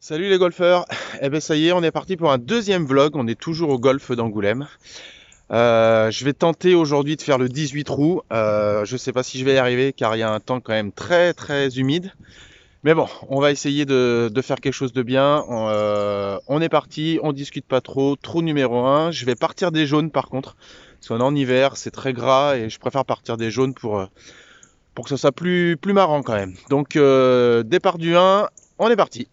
Salut les golfeurs. Eh ben ça y est, on est parti pour un deuxième vlog. On est toujours au golf d'Angoulême. Je vais tenter aujourd'hui de faire le 18 trous. Je sais pas si je vais y arriver car il y a un temps quand même très très humide. Mais bon, on va essayer de faire quelque chose de bien. On est parti, on discute pas trop. Trou numéro un. Je vais partir des jaunes par contre. Parce qu'on est en hiver, c'est très gras et je préfère partir des jaunes pour que ce soit plus marrant quand même. Donc départ du 1, on est parti.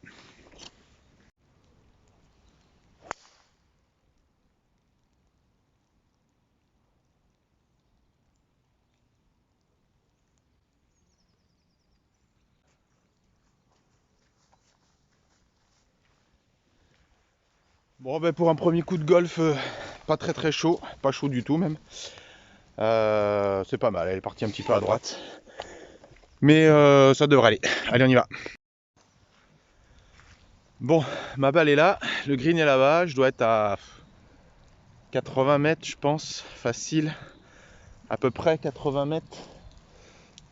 Bon, ben pour un premier coup de golf, pas très très chaud, pas chaud du tout même. C'est pas mal, elle est partie un petit peu à droite. Mais ça devrait aller. Allez, on y va. Bon, ma balle est là, le green est là-bas, je dois être à 80 mètres, je pense, facile. À peu près 80 mètres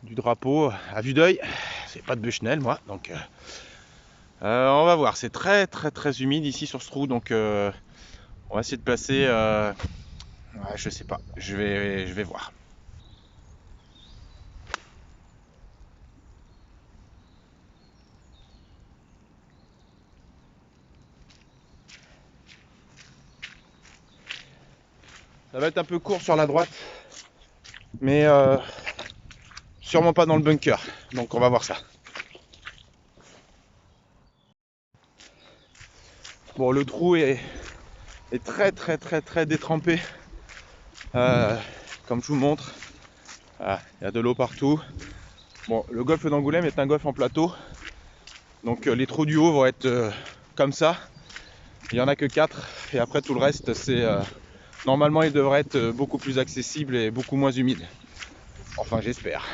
du drapeau, à vue d'œil. C'est pas de Bushnell, moi, donc on va voir. C'est très très très humide ici sur ce trou, donc on va essayer de placer. Ouais, je sais pas, je vais voir. Ça va être un peu court sur la droite, mais sûrement pas dans le bunker. Donc on va voir ça. Bon, le trou est très très très très détrempé. Comme je vous montre, il y a de l'eau partout. Bon, le golfe d'Angoulême est un golfe en plateau. Donc les trous du haut vont être comme ça. Il n'y en a que 4. Et après tout le reste, c'est normalement il devrait être beaucoup plus accessible et beaucoup moins humide. Enfin j'espère.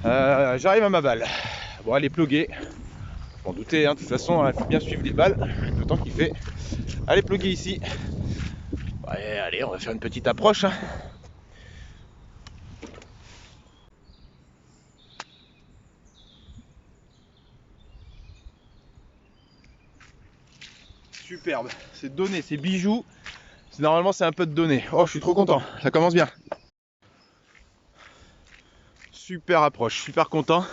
J'arrive à ma balle. Bon, elle est pluguée. M'en douter, hein, de toute façon, il faut bien suivre les balles, le temps qu'il fait. Allez, pluguer ici. Ouais, allez, on va faire une petite approche. Hein. Superbe, c'est donné, c'est bijoux. Normalement, c'est un peu de donné. Oh, je suis trop content, ça commence bien. Super approche, super content.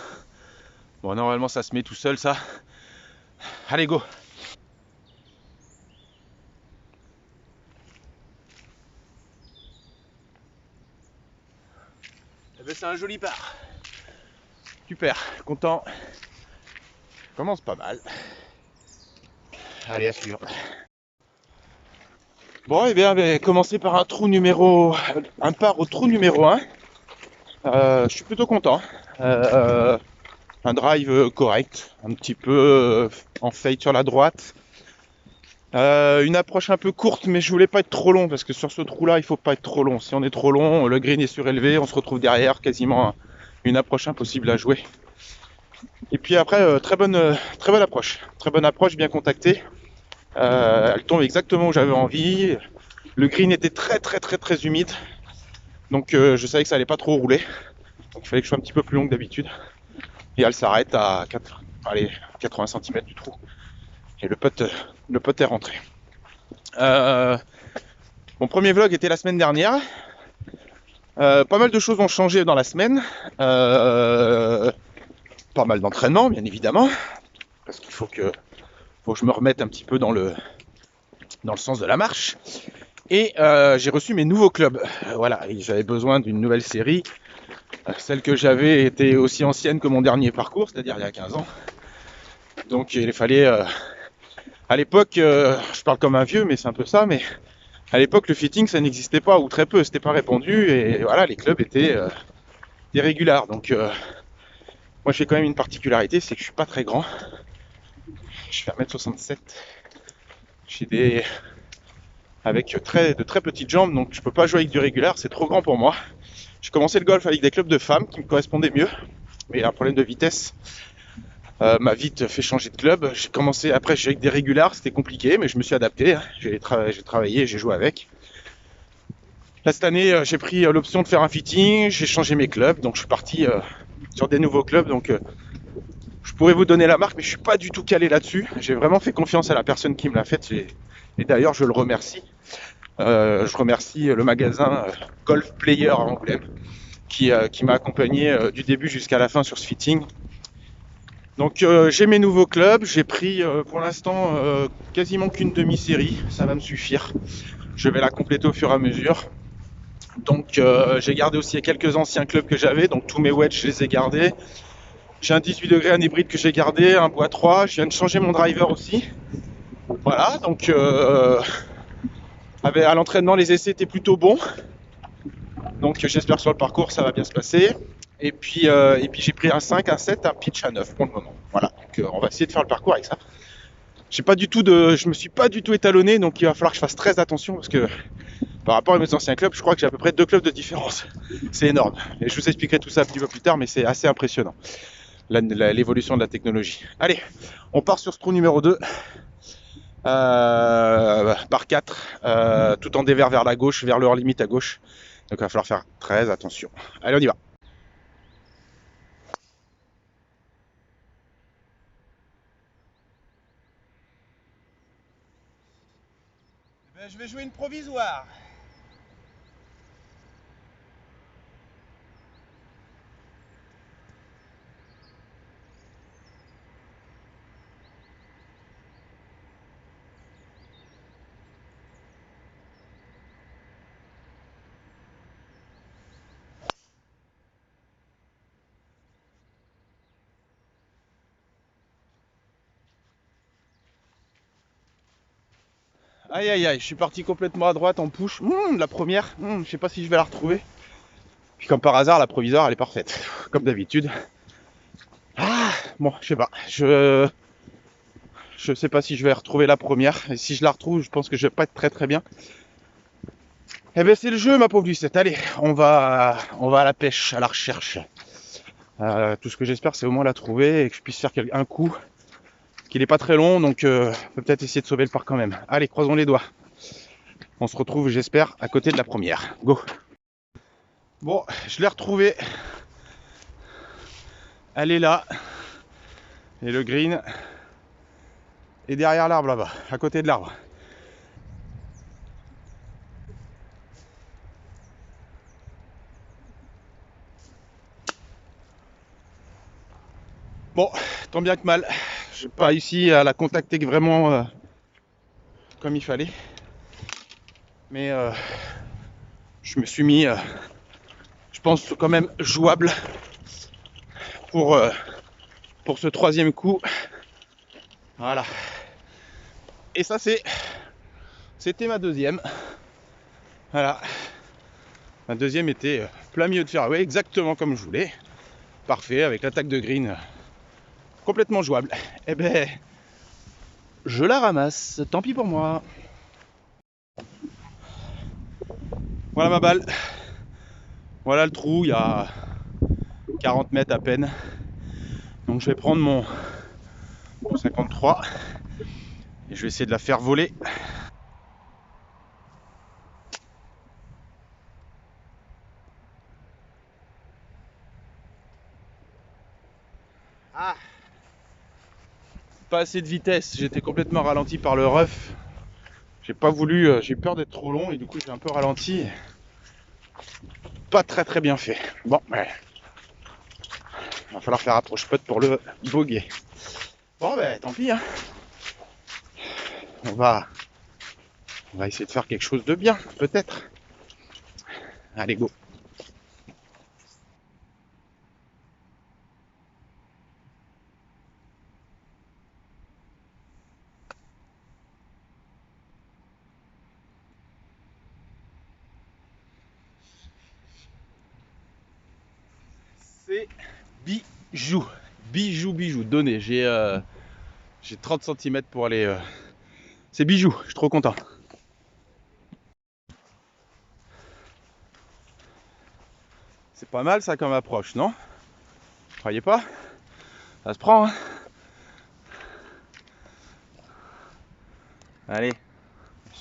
Bon, normalement, ça se met tout seul, ça. Allez, go. Eh ben, c'est un joli par. Super, content. Commence pas mal. Allez, à suivre. Bon, eh bien, commencer par un par au trou numéro 1. Je suis plutôt content. Un drive correct, un petit peu en fade sur la droite. Une approche un peu courte, mais je voulais pas être trop long parce que sur ce trou-là, il faut pas être trop long. Si on est trop long, le green est surélevé, on se retrouve derrière, quasiment une approche impossible à jouer. Et puis après, très bonne approche, bien contactée. Elle tombe exactement où j'avais envie. Le green était très très très très humide, donc je savais que ça allait pas trop rouler. Donc il fallait que je sois un petit peu plus long que d'habitude. Et elle s'arrête à 80 cm du trou. Et le pote est rentré. Mon premier vlog était la semaine dernière. Pas mal de choses ont changé dans la semaine. Pas mal d'entraînement, bien évidemment. Parce qu'il faut que je me remette un petit peu dans le sens de la marche. Et j'ai reçu mes nouveaux clubs. Voilà, j'avais besoin d'une nouvelle série. Celle que j'avais était aussi ancienne que mon dernier parcours, c'est-à-dire il y a 15 ans. Donc il fallait... à l'époque, je parle comme un vieux, mais c'est un peu ça, mais à l'époque, le fitting, ça n'existait pas, ou très peu, c'était pas répandu, et voilà, les clubs étaient irréguliers. Donc moi j'ai quand même une particularité, c'est que je suis pas très grand. Je fais 1m67. J'ai avec de très petites jambes, donc je peux pas jouer avec du régulier, c'est trop grand pour moi. J'ai commencé le golf avec des clubs de femmes qui me correspondaient mieux, mais un problème de vitesse m'a vite fait changer de club. J'ai commencé après avec des réguliers, c'était compliqué, mais je me suis adapté. J'ai travaillé, j'ai joué avec. Là cette année, j'ai pris l'option de faire un fitting, j'ai changé mes clubs, donc je suis parti sur des nouveaux clubs. Donc Je pourrais vous donner la marque, mais je suis pas du tout calé là-dessus. J'ai vraiment fait confiance à la personne qui me l'a faite. Et d'ailleurs, je le remercie. Je remercie le magasin Golf Player à Angoulême qui m'a accompagné du début jusqu'à la fin sur ce fitting. Donc j'ai mes nouveaux clubs. J'ai pris pour l'instant quasiment qu'une demi-série. Ça va me suffire. Je vais la compléter au fur et à mesure. Donc j'ai gardé aussi quelques anciens clubs que j'avais. Donc tous mes wedges, je les ai gardés. J'ai un 18 degrés, un hybride que j'ai gardé, un bois 3. Je viens de changer mon driver aussi. Voilà, donc à l'entraînement, les essais étaient plutôt bons. Donc j'espère que sur le parcours, ça va bien se passer. Et puis j'ai pris un 5, un 7, un pitch à 9 pour le moment. Voilà, donc on va essayer de faire le parcours avec ça. Je me suis pas du tout étalonné, donc il va falloir que je fasse très attention parce que par rapport à mes anciens clubs, je crois que j'ai à peu près 2 clubs de différence. C'est énorme. Et je vous expliquerai tout ça un petit peu plus tard, mais c'est assez impressionnant, l'évolution de la technologie. Allez, on part sur ce trou numéro 2. Par 4, tout en dévers vers la gauche, vers leur limite à gauche. Donc il va falloir faire très attention. Allez, on y va. Je vais jouer une provisoire. Aïe aïe aïe, je suis parti complètement à droite en push. La première, je sais pas si je vais la retrouver. Puis comme par hasard, la provisoire elle est parfaite, comme d'habitude. Ah, bon, je sais pas. Je sais pas si je vais retrouver la première. Et si je la retrouve, je pense que je vais pas être très très bien. Eh ben c'est le jeu, ma pauvre Lucette. Allez, on va à la pêche, à la recherche. Tout ce que j'espère, c'est au moins la trouver et que je puisse faire un coup qui n'est pas très long, donc peut-être essayer de sauver le parc quand même. Allez, croisons les doigts. On se retrouve, j'espère, à côté de la première. Go. Bon, je l'ai retrouvée. Elle est là. Et le green est derrière l'arbre là-bas, à côté de l'arbre. Bon, tant bien que mal. J'ai pas réussi à la contacter vraiment comme il fallait. Mais je me suis mis, je pense, quand même jouable pour, pour ce troisième coup. Voilà. Et ça, c'était ma deuxième. Voilà. Ma deuxième était plein milieu de fairway, exactement comme je voulais. Parfait, avec l'attaque de green complètement jouable. Eh ben, je la ramasse. Tant pis pour moi. Voilà ma balle. Voilà le trou, il y a 40 mètres à peine. Donc je vais prendre mon 53 et je vais essayer de la faire voler. Ah, pas assez de vitesse, j'étais complètement ralenti par le rough. J'ai pas voulu, j'ai peur d'être trop long et du coup j'ai un peu ralenti. Pas très très bien fait. Bon, ouais. Il va falloir faire approche putt pour le bogey. Bon ben tant pis hein. On va essayer de faire quelque chose de bien, peut-être. Allez go. C'est bijou. Bijou. Donné. J'ai 30 cm pour aller. C'est bijou, je suis trop content. C'est pas mal ça comme approche, non? Vous croyez pas? Ça se prend, hein? Allez,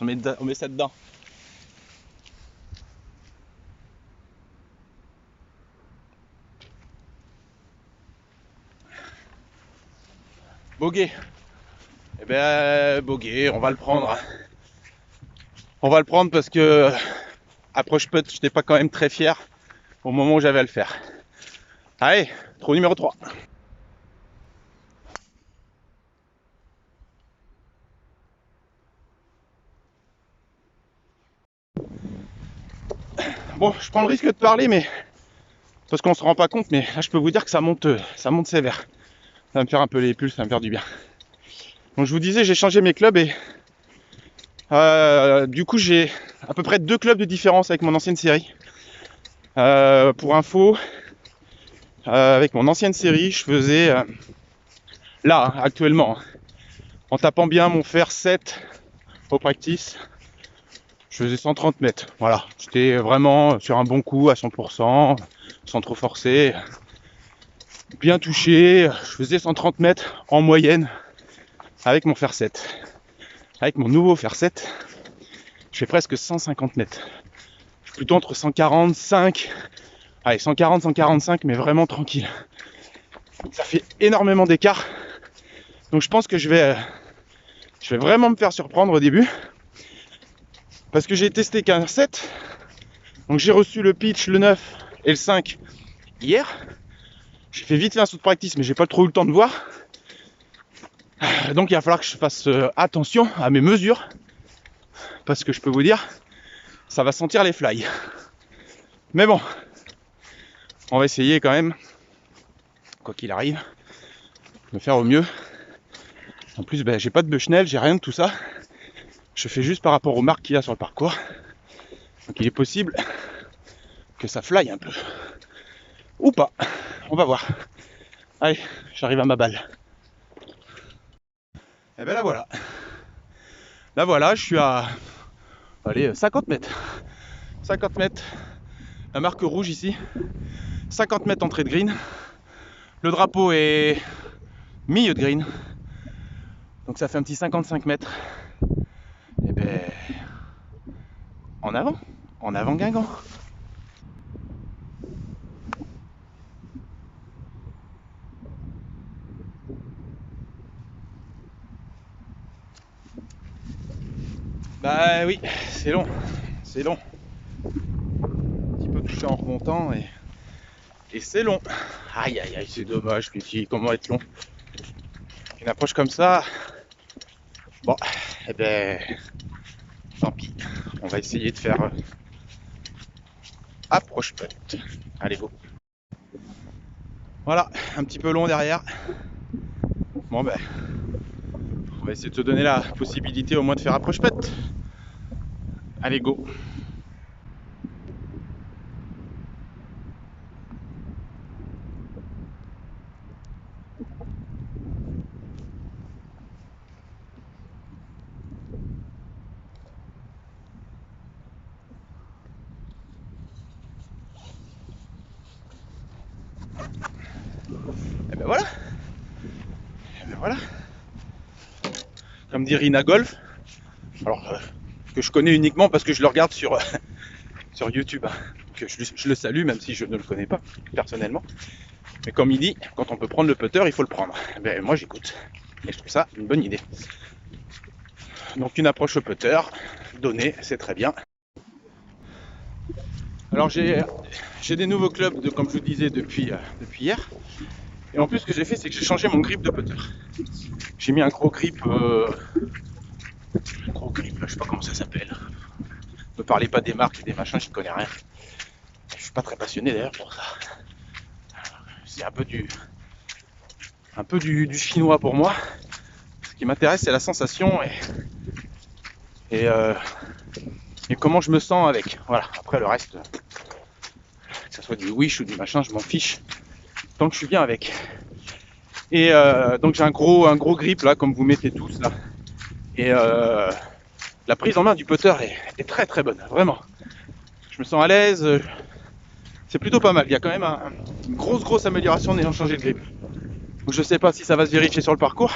on met ça dedans. Bogey. Eh ben, bogey, on va le prendre. On va le prendre parce que approche putt, je n'étais pas quand même très fier au moment où j'avais à le faire. Allez, trou numéro 3. Bon, je prends le risque de parler, mais parce qu'on se rend pas compte, mais là je peux vous dire que ça monte sévère. Ça va me faire un peu les pulses, ça va me faire du bien. Donc je vous disais, j'ai changé mes clubs et du coup j'ai à peu près 2 clubs de différence avec mon ancienne série. Pour info, avec mon ancienne série, je faisais là actuellement, en tapant bien mon fer 7 au practice, je faisais 130 mètres. Voilà, j'étais vraiment sur un bon coup à 100%, sans trop forcer, bien touché. Je faisais 130 mètres en moyenne avec mon fer 7. Avec mon nouveau fer 7, je fais presque 150 mètres. Je suis plutôt entre 145, allez 140, 145, mais vraiment tranquille. Ça fait énormément d'écart. Donc je pense que je vais vraiment me faire surprendre au début. Parce que j'ai testé qu'un 7. Donc j'ai reçu le pitch, le 9 et le 5 hier. J'ai fait vite fait un saut de practice, mais j'ai pas trop eu le temps de voir. Donc il va falloir que je fasse attention à mes mesures. Parce que je peux vous dire, ça va sentir les fly. Mais bon, on va essayer quand même, quoi qu'il arrive, de faire au mieux. En plus, j'ai pas de Bushnell, j'ai rien de tout ça. Je fais juste par rapport aux marques qu'il y a sur le parcours. Donc il est possible que ça fly un peu. Ou pas. On va voir. Allez, j'arrive à ma balle. Et ben là voilà. Là voilà, je suis à 50 mètres. 50 mètres. La marque rouge ici. 50 mètres entrée de green. Le drapeau est milieu de green. Donc ça fait un petit 55 mètres. Et ben en avant Guingamp. Bah oui, c'est long, c'est long. Un petit peu touché en remontant et c'est long. Aïe aïe aïe, c'est dommage, puis comment être long. Une approche comme ça, bon, eh ben, tant pis. On va essayer de faire approche putt. Allez go. Voilà, un petit peu long derrière. Bon ben, on va essayer de se donner la possibilité au moins de faire approche putt. Allez go. Et ben voilà. Et ben voilà. Comme dit Rina Golf. Alors, que je connais uniquement parce que je le regarde sur YouTube. Que je le salue, même si je ne le connais pas personnellement. Mais comme il dit, quand on peut prendre le putter, il faut le prendre. Ben, moi j'écoute. Et je trouve ça une bonne idée. Donc une approche au putter, donnée, c'est très bien. Alors j'ai des nouveaux clubs, comme je vous disais, depuis hier. Et en plus ce que j'ai fait, c'est que j'ai changé mon grip de putter. J'ai mis un gros grip, là, je sais pas comment ça s'appelle. Ne me parlez pas des marques et des machins, j'y connais rien. Je suis pas très passionné d'ailleurs pour ça. C'est un peu du chinois pour moi. Ce qui m'intéresse, c'est la sensation et comment je me sens avec. Voilà, après le reste, que ce soit du wish ou du machin, je m'en fiche. Tant que je suis bien avec. Et donc j'ai un gros grip là, comme vous mettez tous là. Et la prise en main du putter est très très bonne, vraiment. Je me sens à l'aise. C'est plutôt pas mal. Il y a quand même une grosse amélioration en ayant changé de grip. Donc je sais pas si ça va se vérifier sur le parcours.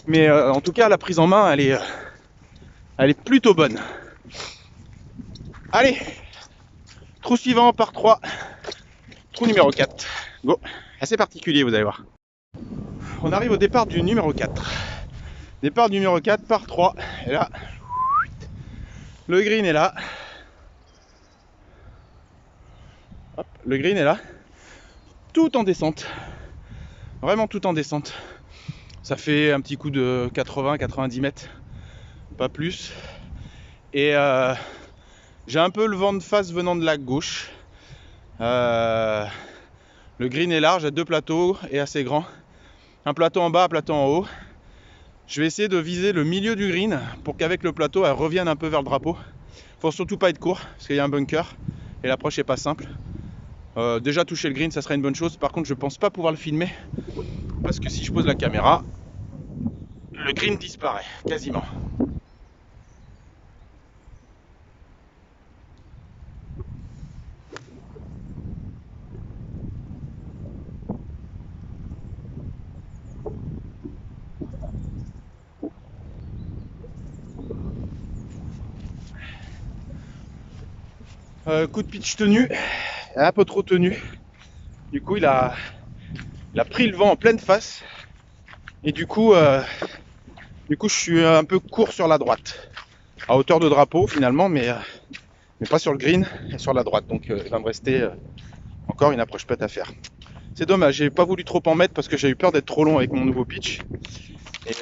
Mais en tout cas, la prise en main, elle est plutôt bonne. Allez, trou suivant, par 3. Trou numéro 4. Go. Assez particulier, vous allez voir. on arrive au départ du numéro 4. Départ du numéro 4 par 3. Et là, le green est là. Hop, le green est là. Tout en descente. Vraiment tout en descente. Ça fait un petit coup de 80-90 mètres. Pas plus. Et j'ai un peu le vent de face venant de la gauche. Le green est large, à 2 plateaux et assez grand. Un plateau en bas, un plateau en haut. Je vais essayer de viser le milieu du green pour qu'avec le plateau, elle revienne un peu vers le drapeau. Faut surtout pas être court parce qu'il y a un bunker et l'approche est pas simple. Déjà toucher le green, ça serait une bonne chose. Par contre, je pense pas pouvoir le filmer parce que si je pose la caméra, le green disparaît quasiment. Coup de pitch tenu, un peu trop tenu. Du coup, il a pris le vent en pleine face. Et du coup, je suis un peu court sur la droite. À hauteur de drapeau finalement, mais pas sur le green, et sur la droite. Donc il va me rester encore une approche pète à faire. C'est dommage, j'ai pas voulu trop en mettre parce que j'ai eu peur d'être trop long avec mon nouveau pitch. Et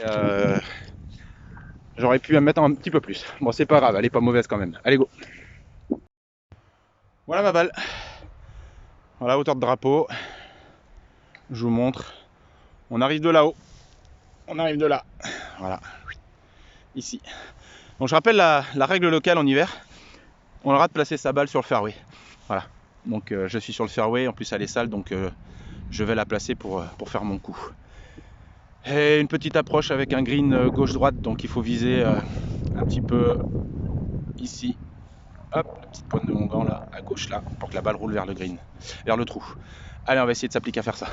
j'aurais pu en mettre un petit peu plus. Bon, c'est pas grave, elle est pas mauvaise quand même. Allez, go. Voilà ma balle. Voilà, hauteur de drapeau. Je vous montre. On arrive de là-haut. On arrive de là. Voilà. Ici. Donc je rappelle la règle locale en hiver. On aura de placer sa balle sur le fairway. Voilà. Donc je suis sur le fairway. En plus elle est sale. Donc je vais la placer pour faire mon coup. Et une petite approche avec un green gauche-droite. Donc il faut viser un petit peu ici. Hop, la petite pointe de mon gant là, à gauche là, pour que la balle roule vers le green, vers le trou. Allez, on va essayer de s'appliquer à faire ça.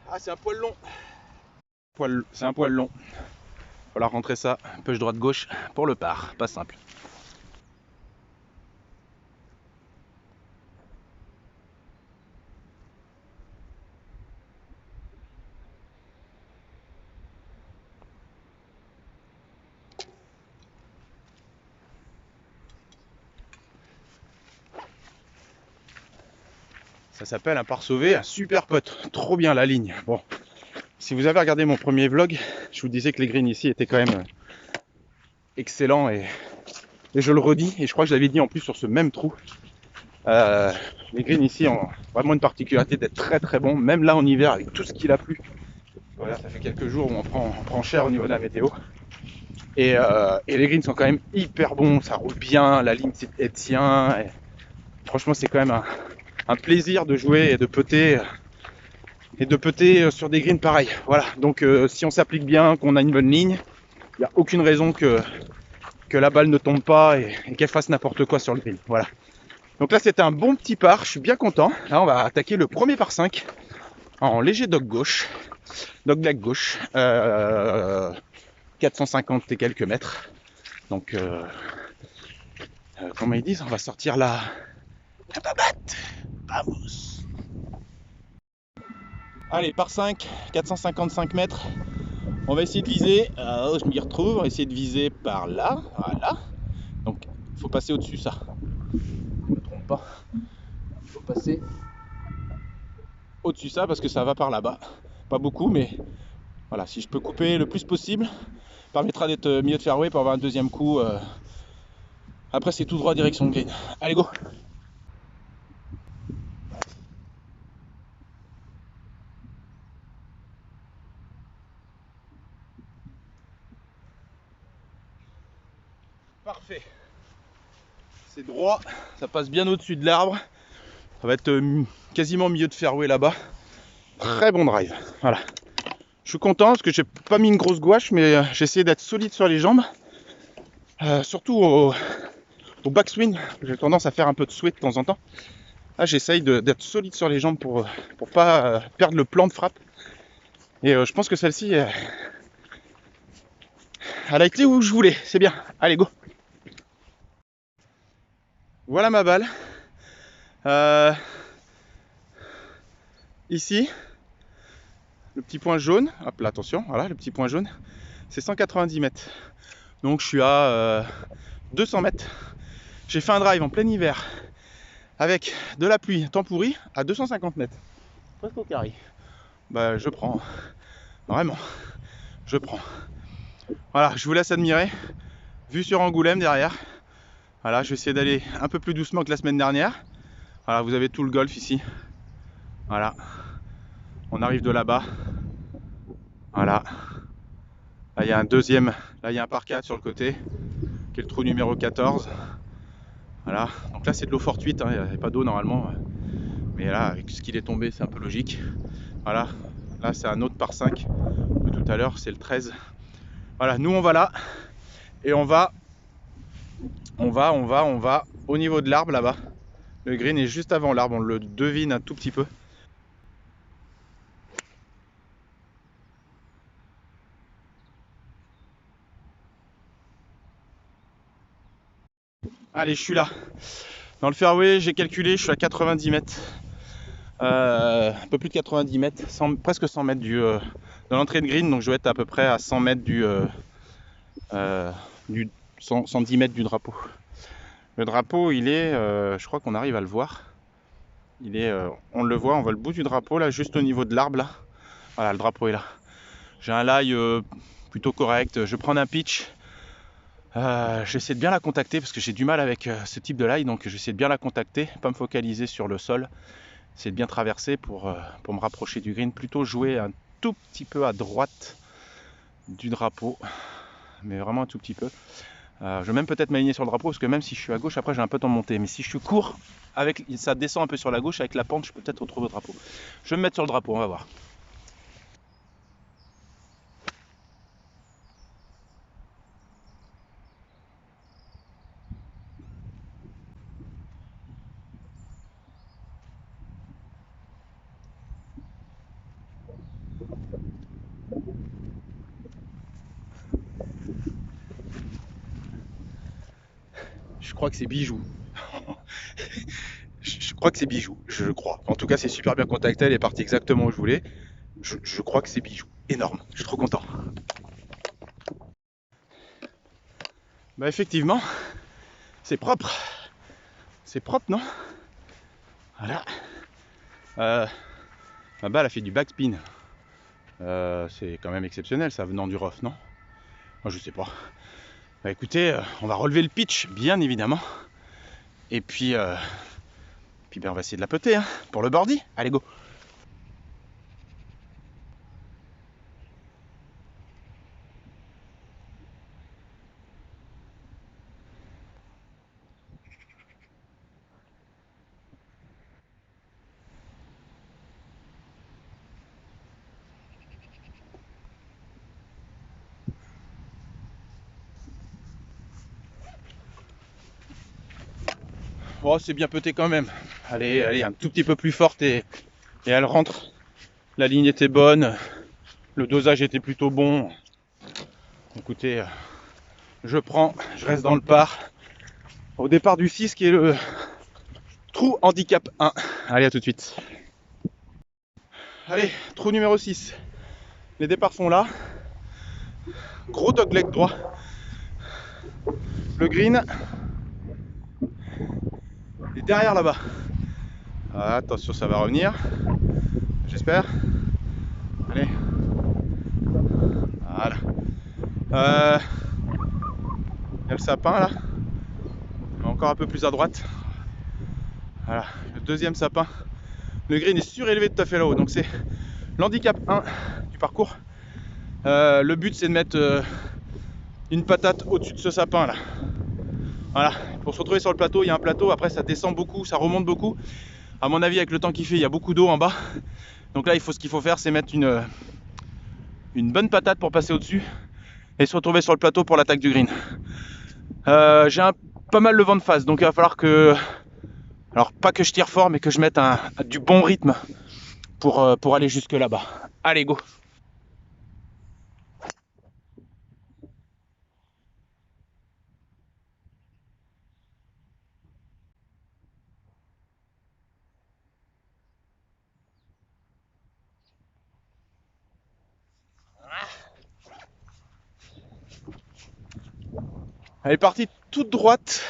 Ah, c'est un poil long. C'est un poil long. Il va falloir rentrer ça, push droite-gauche pour le par, pas simple. Ça s'appelle un par sauvé, un super putt. Trop bien la ligne. Bon, si vous avez regardé mon premier vlog, je vous disais que les greens ici étaient quand même excellents et je le redis, et je crois que je l'avais dit en plus sur ce même trou. Les greens ici ont vraiment une particularité d'être très très bons, même là en hiver avec tout ce qu'il a plu. Voilà, ça fait quelques jours où on prend cher au niveau de la météo. Et les greens sont quand même hyper bons, ça roule bien, la ligne tient. Et franchement, c'est quand même un plaisir de jouer et de putter sur des greens pareils. Voilà, donc si on s'applique bien, qu'on a une bonne ligne, il n'y a aucune raison que la balle ne tombe pas et qu'elle fasse n'importe quoi sur le green. Voilà. Donc là, c'était un bon petit par, je suis bien content. Là, on va attaquer le premier par 5 en léger dog leg gauche, 450 et quelques mètres. Donc, comment ils disent, on va sortir la babatte. Vamos. Allez, par 5, 455 mètres. On va essayer de viser. Je m'y retrouve. On va essayer de viser par là. Voilà. Donc, il faut passer au-dessus ça. Je ne me trompe pas. Il faut passer au-dessus ça parce que ça va par là-bas. Pas beaucoup, mais voilà. Si je peux couper le plus possible, permettra d'être milieu de fairway pour avoir un deuxième coup. Après, c'est tout droit direction green. Allez, go! Parfait. C'est droit, ça passe bien au-dessus de l'arbre. Ça va être quasiment milieu de fairway là-bas. Très bon drive. Voilà. Je suis content parce que j'ai pas mis une grosse gouache, mais j'ai essayé d'être solide sur les jambes. Surtout au backswing. J'ai tendance à faire un peu de sweat de temps en temps. Là, j'essaye d'être solide sur les jambes pour pas perdre le plan de frappe. Et je pense que celle-ci, Elle a été où je voulais, c'est bien. Allez, go. Voilà ma balle. Ici, le petit point jaune. Hop là, attention, voilà, le petit point jaune. C'est 190 mètres. Donc je suis à 200 mètres. J'ai fait un drive en plein hiver avec de la pluie, temps pourri, à 250 mètres. Presque au carré. Bah, je prends. Vraiment, je prends. Voilà, je vous laisse admirer. Vue sur Angoulême derrière. Voilà, je vais essayer d'aller un peu plus doucement que la semaine dernière. Voilà, vous avez tout le golfe ici. Voilà. On arrive de là-bas. Voilà. Là, il y a un deuxième. Là, il y a un par 4 sur le côté, qui est le trou numéro 14. Voilà. Donc là, c'est de l'eau fortuite. Hein. Il n'y a pas d'eau normalement. Mais là, avec ce qu'il est tombé, c'est un peu logique. Voilà. Là, c'est un autre par 5 de tout à l'heure. C'est le 13. Voilà. Nous, on va là. Et on va au niveau de l'arbre là-bas. Le green est juste avant l'arbre. On le devine un tout petit peu. Allez, je suis là. Dans le fairway, j'ai calculé, je suis à 90 mètres. Un peu plus de 90 mètres, presque 100 mètres de l'entrée de green. Donc je dois être à peu près à 100 mètres du 110 mètres du drapeau. Le drapeau, il est, je crois qu'on arrive à le voir. Il est, on le voit, on voit le bout du drapeau là, juste au niveau de l'arbre là. Voilà, le drapeau est là. J'ai un lie plutôt correct. Je prends un pitch. J'essaie de bien la contacter parce que j'ai du mal avec ce type de lie, donc j'essaie de bien la contacter, pas me focaliser sur le sol, essayer de bien traverser pour me rapprocher du green, plutôt jouer un tout petit peu à droite du drapeau, mais vraiment un tout petit peu. Je vais même peut-être m'aligner sur le drapeau parce que même si je suis à gauche, après j'ai un peu de temps de monter, mais si je suis court, ça descend un peu sur la gauche, avec la pente je peux peut-être retrouver le drapeau. Je vais me mettre sur le drapeau, on va voir. Je crois que c'est bijou. Je crois que c'est bijou, je crois. En tout cas, c'est super bien contacté, elle est partie exactement où je voulais. Je crois que c'est bijou. Énorme, je suis trop content. Bah effectivement, c'est propre. C'est propre, non? Voilà. Ma balle a fait du backspin. C'est quand même exceptionnel, ça venant du rough, non? Moi, je sais pas. Bah écoutez, on va relever le pitch, bien évidemment. Et puis ben, on va essayer de la putter hein, pour le birdie. Allez, go! Oh, c'est bien puté quand même. Allez, un tout petit peu plus forte et elle rentre. La ligne était bonne, le dosage était plutôt bon. Écoutez, je prends, je reste dans le par. Au départ du 6 qui est le trou handicap 1. Allez, à tout de suite. Allez, trou numéro 6. Les départs sont là. Gros dogleg droit. Le green est derrière là-bas. Attention, ça va revenir. J'espère. Allez. Voilà. Il y a le sapin là. Encore un peu plus à droite. Voilà. Le deuxième sapin. Le green est surélevé tout à fait là-haut. Donc c'est l'handicap 1 du parcours. Le but c'est de mettre une patate au-dessus de ce sapin là. Voilà, pour se retrouver sur le plateau, il y a un plateau, après ça descend beaucoup, ça remonte beaucoup. À mon avis, avec le temps qu'il fait, il y a beaucoup d'eau en bas. Donc là, ce qu'il faut faire, c'est mettre une bonne patate pour passer au-dessus et se retrouver sur le plateau pour l'attaque du green. J'ai pas mal le vent de face, donc il va falloir que... Alors pas que je tire fort, mais que je mette du bon rythme pour aller jusque là-bas. Allez, go! Elle est partie toute droite,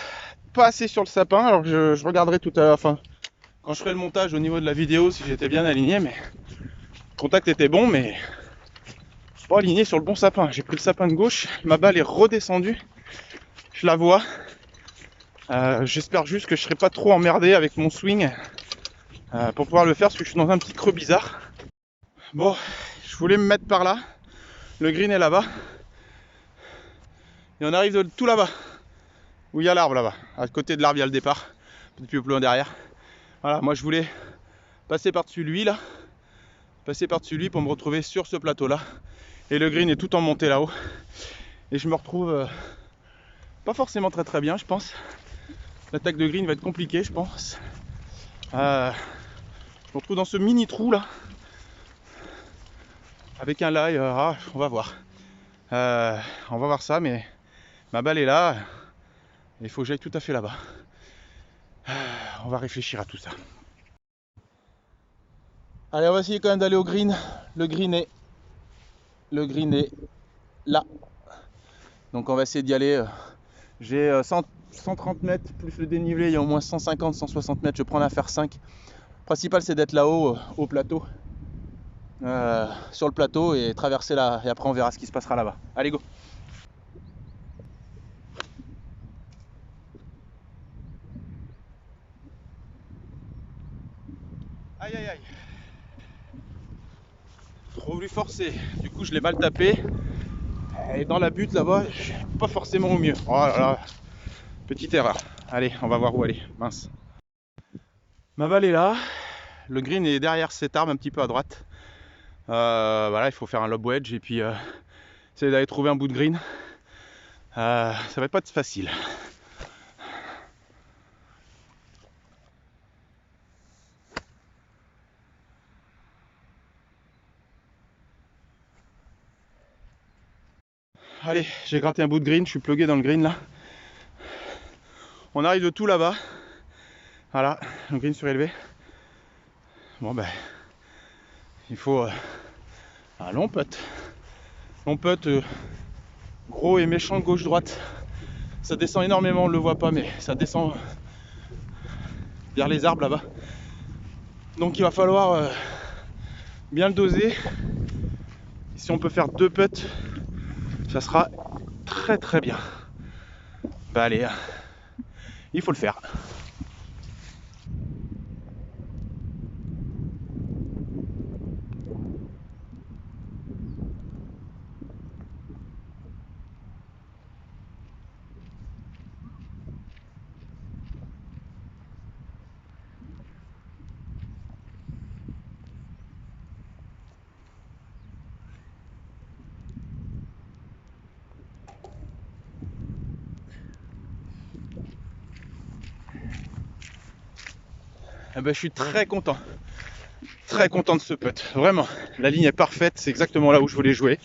pas assez sur le sapin. Alors que je regarderai tout à l'heure, enfin, quand je ferai le montage au niveau de la vidéo, si j'étais bien aligné, mais le contact était bon, mais je suis pas aligné sur le bon sapin. J'ai pris le sapin de gauche, ma balle est redescendue, je la vois. J'espère juste que je serai pas trop emmerdé avec mon swing pour pouvoir le faire, parce que je suis dans un petit creux bizarre. Bon, je voulais me mettre par là, le green est là-bas, et on arrive de tout là-bas, où il y a l'arbre là-bas. À côté de l'arbre, il y a le départ, peut-être plus loin derrière. Voilà, moi je voulais passer par-dessus lui là, passer par-dessus lui pour me retrouver sur ce plateau-là. Et le green est tout en montée là-haut. Et je me retrouve pas forcément très bien, je pense. L'attaque de green va être compliquée, je pense. Je me retrouve dans ce mini trou là, avec un lie. On va voir. On va voir ça, mais ma balle est là. Il faut que j'aille tout à fait là-bas. On va réfléchir à tout ça. Allez, on va essayer quand même d'aller au green. Le green est là. Donc on va essayer d'y aller. J'ai 130 mètres plus le dénivelé, il y a au moins 150-160 mètres. Je prends l'affaire 5. Le principal c'est d'être là-haut, au plateau. Sur le plateau et traverser là. Et après on verra ce qui se passera là-bas. Allez, go! Aïe aïe aïe. Trop voulu forcer. Du coup je l'ai mal tapé. Et dans la butte là-bas, je suis pas forcément au mieux. Oh là là. Petite erreur. Allez, on va voir où aller. Mince. Ma balle est là. Le green est derrière cet arbre, un petit peu à droite. Voilà, il faut faire un lob wedge et puis essayer d'aller trouver un bout de green. Ça va pas être facile. Allez, j'ai gratté un bout de green, je suis plugué dans le green là. On arrive de tout là-bas. Voilà, le green surélevé. Bon ben, il faut un long putt. Long putt, gros et méchant gauche-droite. Ça descend énormément, on ne le voit pas, mais ça descend vers les arbres là-bas. Donc il va falloir bien le doser. Et si on peut faire 2 putts, ça sera très bien. Bah allez, il faut le faire. Eh ben, je suis très content de ce putt, vraiment. La ligne est parfaite, c'est exactement là où je voulais jouer.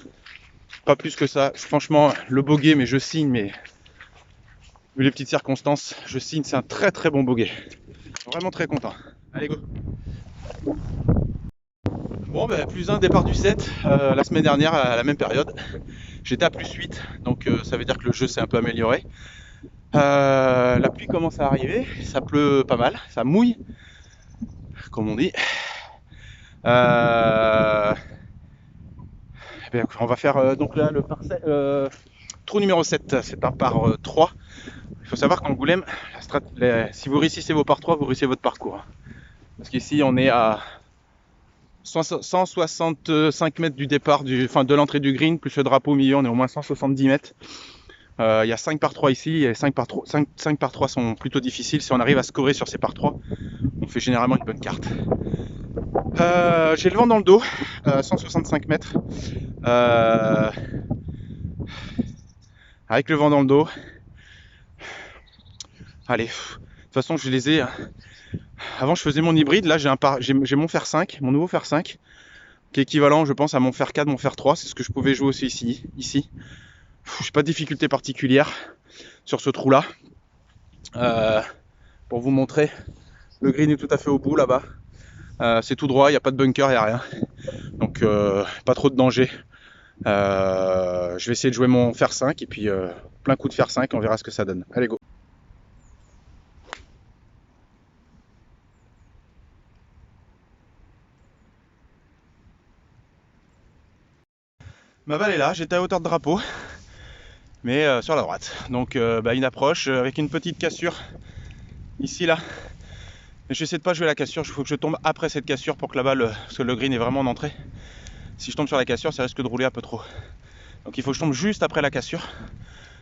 Pas plus que ça. Franchement, le bogey, mais je signe, mais vu les petites circonstances, je signe, c'est un très bon bogey. Vraiment très content. Allez, go! Bon, ben, plus 1 départ du 7, la semaine dernière à la même période. J'étais à plus 8, donc ça veut dire que le jeu s'est un peu amélioré. La pluie commence à arriver, ça pleut pas mal, ça mouille, comme on dit. On va faire donc là le trou numéro 7, c'est un par 3. Il faut savoir qu'Angoulême, si vous réussissez vos par 3, vous réussissez votre parcours. Parce qu'ici on est à 165 mètres du départ, de l'entrée du green, plus le drapeau au milieu, on est au moins 170 mètres. Il y a 5 par 3 ici, et 5 par 3 sont plutôt difficiles. Si on arrive à scorer sur ces par 3, on fait généralement une bonne carte. J'ai le vent dans le dos, 165 mètres. Avec le vent dans le dos. Allez, de toute façon je les ai. Avant je faisais mon hybride, là j'ai mon fer 5, mon nouveau fer 5, qui est équivalent je pense à mon fer 4, mon fer 3, c'est ce que je pouvais jouer aussi ici. J'ai pas de difficulté particulière sur ce trou là. Pour vous montrer, le green est tout à fait au bout là-bas. C'est tout droit, il n'y a pas de bunker, il n'y a rien. Donc pas trop de danger Je vais essayer de jouer mon fer 5 et puis plein coup de fer 5, on verra ce que ça donne. Allez, go. Ma balle est là, j'étais à hauteur de drapeau, mais sur la droite. Donc une approche avec une petite cassure ici là. Mais je vais essayer de pas jouer la cassure, il faut que je tombe après cette cassure pour que la balle, parce que le green est vraiment en entrée. Si je tombe sur la cassure, ça risque de rouler un peu trop. Donc il faut que je tombe juste après la cassure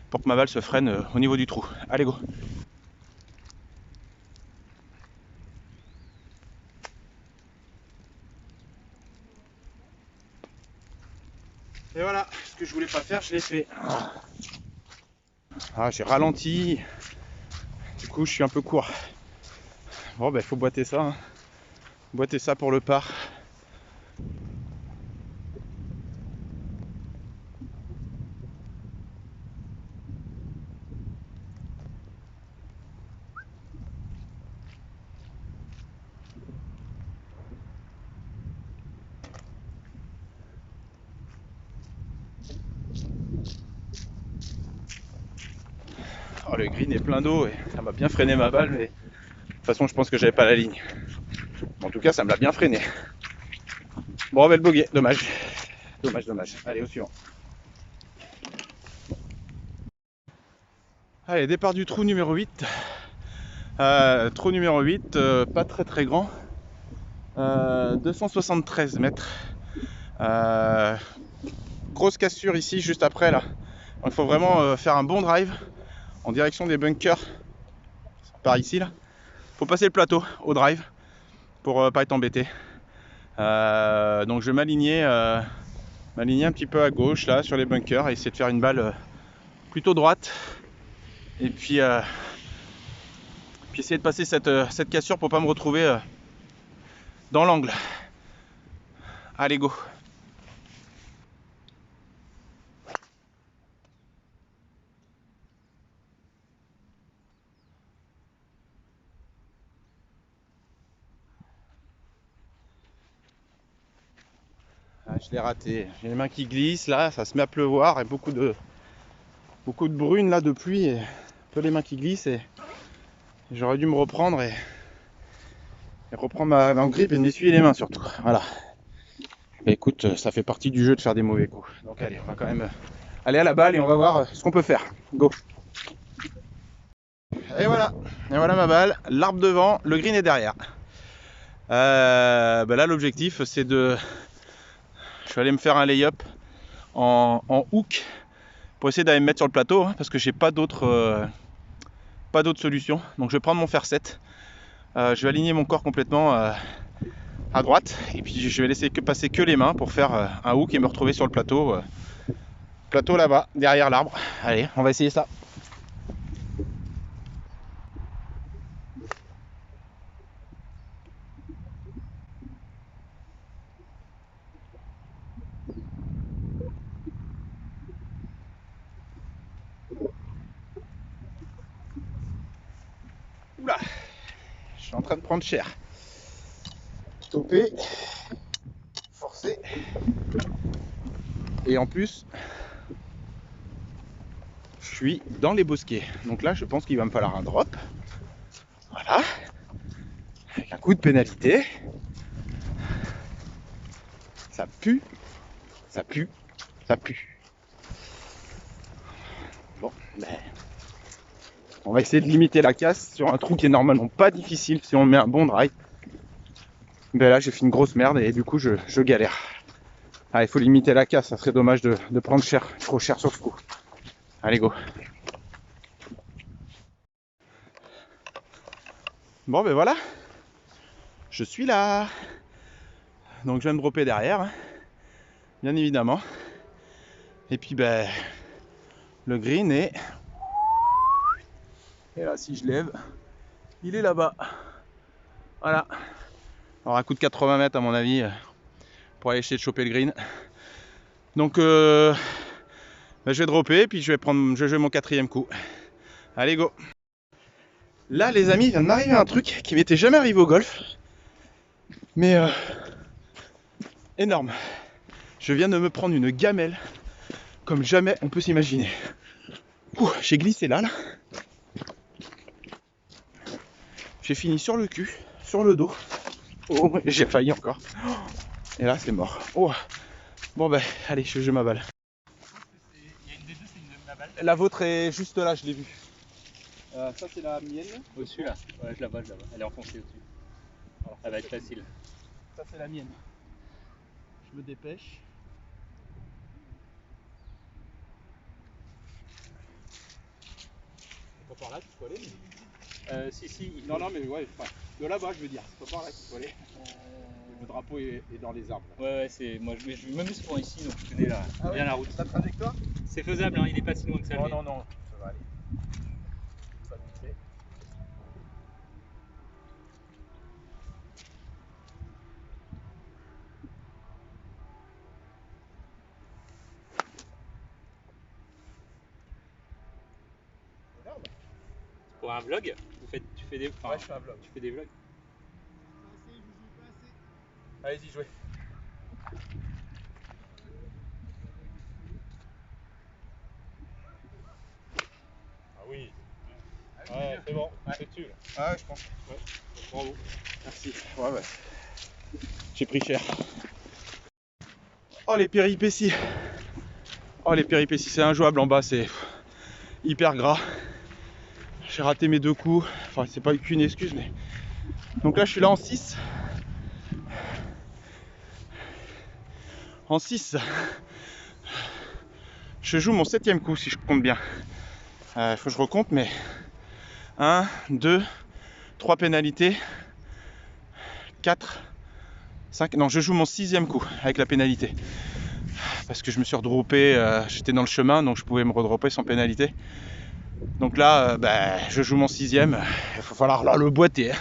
pour que ma balle se freine au niveau du trou. Allez, go. Et voilà, ce que je voulais pas faire, je l'ai fait. Ah, j'ai ralenti. Du coup, je suis un peu court. Bon, il faut boiter ça. Hein. Boiter ça pour le par. Oh, le green est plein d'eau et ça m'a bien freiné ma balle, mais de toute façon, je pense que j'avais pas la ligne. En tout cas, ça me l'a bien freiné. Bon, belle bogey, dommage. Dommage, dommage. Allez, au suivant. Allez, départ du trou numéro 8. Trou numéro 8, pas très très grand. 273 mètres. Grosse cassure ici, juste après là. Donc, il faut vraiment faire un bon drive en direction des bunkers. Par ici là. Faut passer le plateau au drive pour pas être embêté. Donc je vais m'aligner un petit peu à gauche là sur les bunkers et essayer de faire une balle plutôt droite. Et puis essayer de passer cette cassure pour pas me retrouver dans l'angle. Allez, go. Ah, je l'ai raté. J'ai les mains qui glissent là, ça se met à pleuvoir et beaucoup de bruine là de pluie et un peu les mains qui glissent et j'aurais dû me reprendre et reprendre ma grip et m'essuyer les mains surtout. Voilà. Mais écoute, ça fait partie du jeu de faire des mauvais coups. Donc allez, on va quand même aller à la balle et on va voir ce qu'on peut faire. Go. Et voilà ma balle, l'arbre devant, le green est derrière. Là l'objectif c'est de... Je vais aller me faire un lay-up en hook pour essayer d'aller me mettre sur le plateau hein, parce que j'ai pas d'autre solution. Donc je vais prendre mon fer 7. Je vais aligner mon corps complètement à droite et puis je vais laisser passer que les mains pour faire un hook et me retrouver sur le plateau là-bas derrière l'arbre. Allez, on va essayer ça. Oula, je suis en train de prendre cher. Stopper, forcer. Et en plus, je suis dans les bosquets. Donc là, je pense qu'il va me falloir un drop. Voilà. Avec un coup de pénalité. Ça pue. Ça pue. Ça pue. Bon, on va essayer de limiter la casse sur un trou qui est normalement pas difficile si on met un bon drive. Mais là, j'ai fait une grosse merde et du coup, je galère. Ah, il faut limiter la casse. Ça serait dommage de prendre trop cher sur ce coup. Allez, go. Bon, voilà. Je suis là. Donc, je vais me dropper derrière. Hein, bien évidemment. Et puis, le green est... Et là, si je lève, il est là-bas. Voilà. Alors, un coup de 80 mètres, à mon avis, pour aller essayer de choper le green. Donc, je vais dropper, puis je vais jouer mon 4e coup. Allez, go. Là, les amis, il vient de m'arriver un truc qui m'était jamais arrivé au golf. Mais énorme. Je viens de me prendre une gamelle comme jamais on peut s'imaginer. J'ai glissé là. J'ai fini sur le cul, sur le dos. Oh, j'ai failli encore. Et là, c'est mort. Oh. Bon, ben, allez, je m'avale. Il y a une des deux, c'est une navale. La vôtre est juste là, je l'ai vue. Ça, c'est la mienne. Au-dessus, là. Ouais, je la vois, je la vois. Elle est enfoncée au-dessus. Voilà. Ça va être facile. Ça, c'est la mienne. Je me dépêche. C'est pas par là qu'il faut aller. Si. Non, mais ouais, enfin, de là-bas, je veux dire. C'est pas par là qu'il faut aller. Le drapeau est dans les arbres. Là. Ouais, c'est. Moi, je me mets souvent ici, donc je connais bien la route. Ta trajectoire? C'est faisable, hein, il est pas si loin que ça. Non, ça va aller. Ça va vite. Pour un vlog, tu fais des. Enfin, Ouais, je fais un vlog. Tu fais des vlogs. Allez-y, jouez. Ah oui. Ouais, c'est bon, c'est dessus. Ouais, je pense. Ouais. Bravo. Merci. Ouais. J'ai pris cher. Oh, les péripéties. C'est injouable en bas, c'est hyper gras. J'ai raté mes 2 coups. Enfin, c'est pas qu'une excuse, mais. Donc là, je suis là en 6. En 6. Je joue mon 7e coup si je compte bien. Faut que je recompte, mais 1, 2, 3 pénalités, 4, 5. Non, je joue mon 6e coup avec la pénalité. Parce que je me suis redroppé, j'étais dans le chemin, donc je pouvais me redropper sans pénalité. Donc là, je joue mon 6e. Il va falloir là le boiter.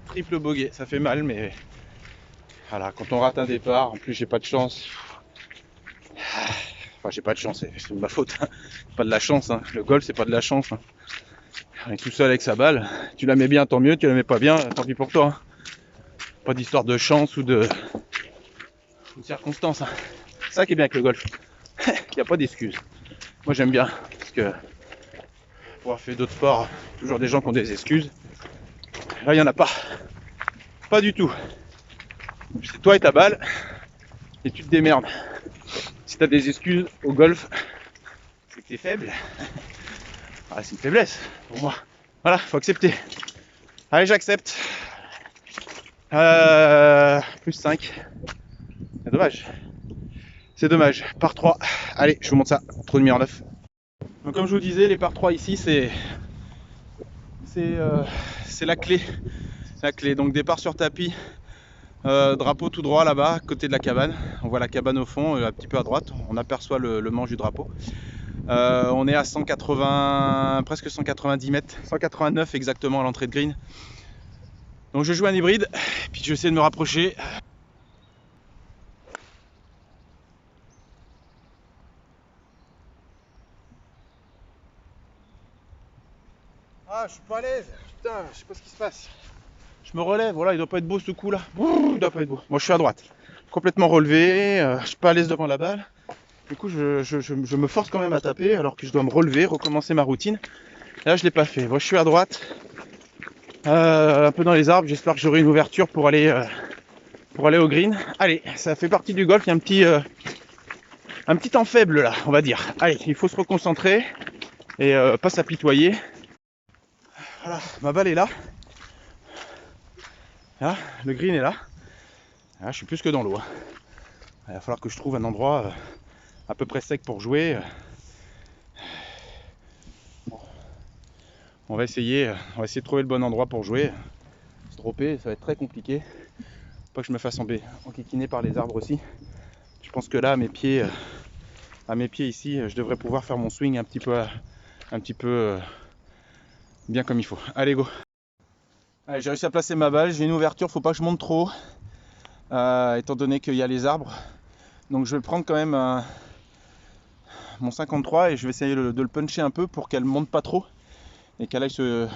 Triple bogey, ça fait mal, mais voilà, quand on rate un départ, en plus j'ai pas de chance. Enfin, j'ai pas de chance, c'est de ma faute. Pas de la chance, hein. Le golf, c'est pas de la chance. Hein. On est tout seul avec sa balle. Tu la mets bien, tant mieux. Tu la mets pas bien, tant pis pour toi. Hein. Pas d'histoire de chance ou de circonstance. Hein. C'est ça qui est bien avec le golf. Il n'y a pas d'excuses. Moi, j'aime bien parce que pour avoir fait d'autres sports, toujours des gens qui ont des excuses. Là, il n'y en a pas. Pas du tout. C'est toi et ta balle et tu te démerdes. Si tu as des excuses au golf, c'est que tu es faible. Ah, c'est une faiblesse pour moi. Voilà, faut accepter. Allez, j'accepte. Plus 5. C'est dommage. C'est dommage. Par 3. Allez, je vous montre ça. Trop de numéro 9. Donc, comme je vous disais, les par 3 ici, c'est la clé. La clé. Donc, départ sur tapis. Drapeau tout droit là-bas, côté de la cabane. On voit la cabane au fond, un petit peu à droite. On aperçoit le manche du drapeau. On est à 180, presque 190 mètres, 189 exactement à l'entrée de green. Donc je joue un hybride, puis je vais essayer de me rapprocher. Ah, je suis pas à l'aise. Putain, je sais pas ce qui se passe. Je me relève, voilà, il doit pas être beau ce coup là. Il doit pas être beau. Moi je suis à droite, complètement relevé, je suis pas à l'aise devant la balle. Du coup je me force quand même à taper alors que je dois me relever, recommencer ma routine. Là je l'ai pas fait. Moi je suis à droite, un peu dans les arbres. J'espère que j'aurai une ouverture pour aller au green. Allez, ça fait partie du golf. Il y a un petit temps faible là, on va dire. Allez, il faut se reconcentrer et pas s'apitoyer. Voilà, ma balle est là. Là, le green est là. Là, je suis plus que dans l'eau. Hein. Il va falloir que je trouve un endroit à peu près sec pour jouer. Bon. On va essayer de trouver le bon endroit pour jouer. Se dropper, ça va être très compliqué. Pas que je me fasse enquiquiner par les arbres aussi. Je pense que là, à mes pieds ici, je devrais pouvoir faire mon swing un petit peu bien comme il faut. Allez, go. Allez, j'ai réussi à placer ma balle, j'ai une ouverture, faut pas que je monte trop, étant donné qu'il y a les arbres. Donc je vais prendre quand même mon 53 et je vais essayer de le puncher un peu pour qu'elle monte pas trop et qu'elle aille se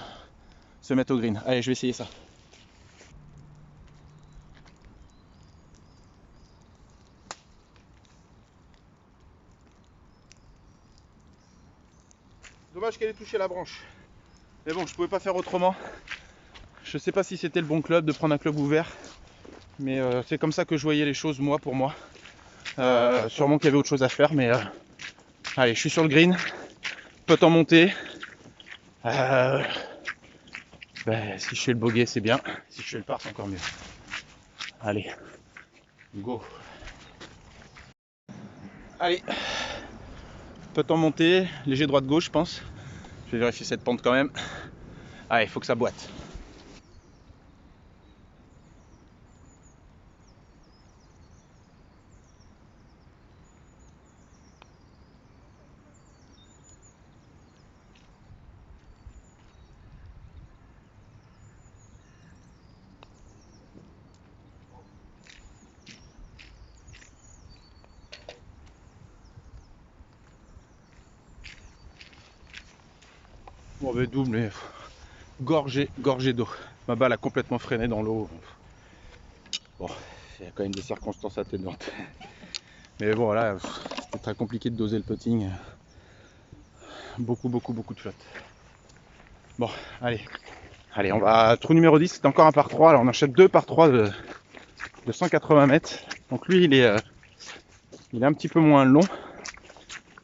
mettre au green. Allez, je vais essayer ça. Dommage qu'elle ait touché la branche. Mais bon, je pouvais pas faire autrement. Je sais pas si c'était le bon club de prendre un club ouvert, mais c'est comme ça que je voyais les choses moi pour moi. Sûrement qu'il y avait autre chose à faire, mais allez, je suis sur le green, peut en monter. Si je fais le bogey, c'est bien. Si je fais le par, c'est encore mieux. Allez, go. Allez, peut en monter, léger droite-gauche, je pense. Je vais vérifier cette pente quand même. Allez, il faut que ça boite. Bon, ben double, mais gorgé d'eau. Ma balle a complètement freiné dans l'eau. Bon, il y a quand même des circonstances atténuantes. Mais bon, là, c'était très compliqué de doser le putting. Beaucoup de flotte. Bon, allez, on va. Trou numéro 10, c'est encore un par 3. Alors on achète deux par 3 de 180 mètres. Donc lui, il est un petit peu moins long.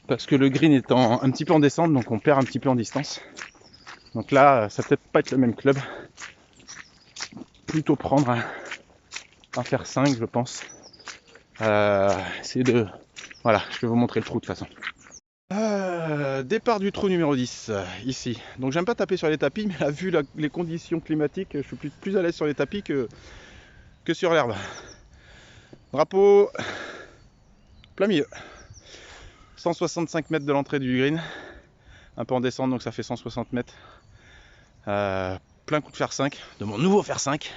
Parce que le green est un petit peu en descente, donc on perd un petit peu en distance. Donc là, ça peut peut-être pas être le même club. Plutôt prendre un fer 5, je pense. Essayer de. Voilà, je vais vous montrer le trou de toute façon. Départ du trou numéro 10, ici. Donc j'aime pas taper sur les tapis, mais là, vu les conditions climatiques, je suis plus à l'aise sur les tapis que sur l'herbe. Drapeau, plein milieu. 165 mètres de l'entrée du green. Un peu en descente, donc ça fait 160 mètres. Plein coup de fer 5, de mon nouveau fer 5.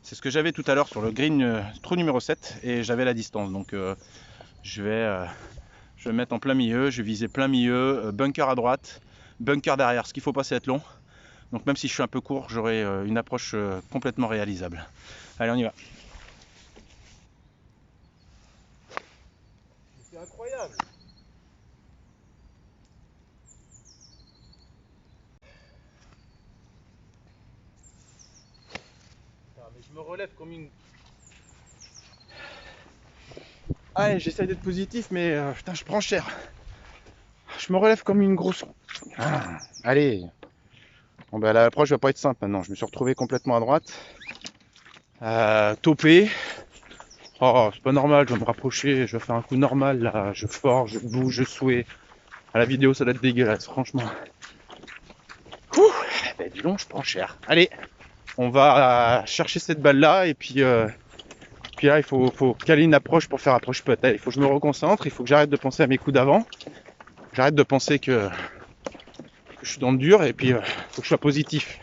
C'est ce que j'avais tout à l'heure sur le green trou numéro 7, et j'avais la distance. Donc je vais mettre en plein milieu, je vais viser plein milieu, bunker à droite, bunker derrière, ce qu'il faut pas c'est être long. Donc même si je suis un peu court, j'aurai une approche complètement réalisable. Allez, on y va. C'est incroyable. Putain, mais je me relève comme une... Allez, j'essaie d'être positif, mais putain, je prends cher. Je me relève comme une grosse... allez. Bon, bah, l'approche va pas être simple maintenant. Je me suis retrouvé complètement à droite. Topé. Oh, c'est pas normal, je vais me rapprocher, je vais faire un coup normal là. Je force, je bouge, je souhaite. À la vidéo, ça doit être dégueulasse, franchement. Ouh, bah, dis donc, je prends cher. Allez, on va chercher cette balle là et puis là, il faut caler une approche pour faire approche putt. Il faut que je me reconcentre, il faut que j'arrête de penser à mes coups d'avant. J'arrête de penser que je suis dans le dur et puis il faut que je sois positif.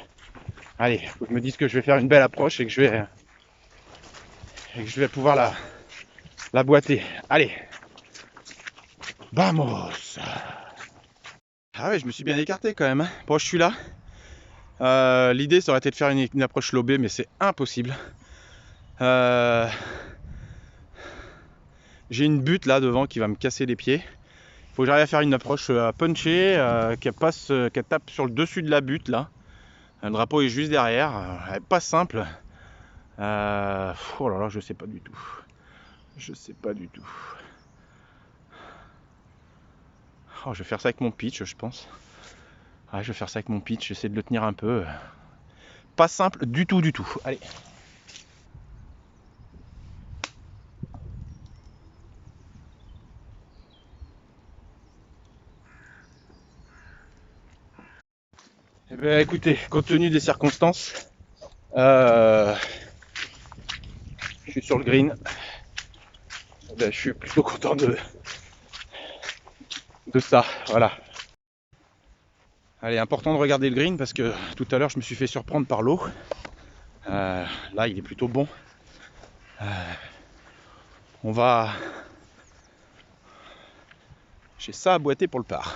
Allez, faut que je me dise que je vais faire une belle approche et que je vais pouvoir la boiter. Allez, vamos. Ah ouais, je me suis bien écarté quand même. Bon, je suis là. L'idée, ça aurait été de faire une approche lobée, mais c'est impossible. J'ai une butte là devant qui va me casser les pieds. Il faut que j'arrive à faire une approche punchée, qu'elle tape sur le dessus de la butte là. Le drapeau est juste derrière. Elle est pas simple. Oh là là, je sais pas du tout. Je sais pas du tout. Oh, je vais faire ça avec mon pitch, je pense. Ouais, je vais faire ça avec mon pitch. J'essaie de le tenir un peu. Pas simple du tout, du tout. Allez. Eh bien, écoutez, compte tenu des circonstances, je suis sur le green. Je suis plutôt content de ça. Voilà. Allez, important de regarder le green parce que tout à l'heure je me suis fait surprendre par l'eau. Là il est plutôt bon. On va... J'ai ça à boiter pour le par.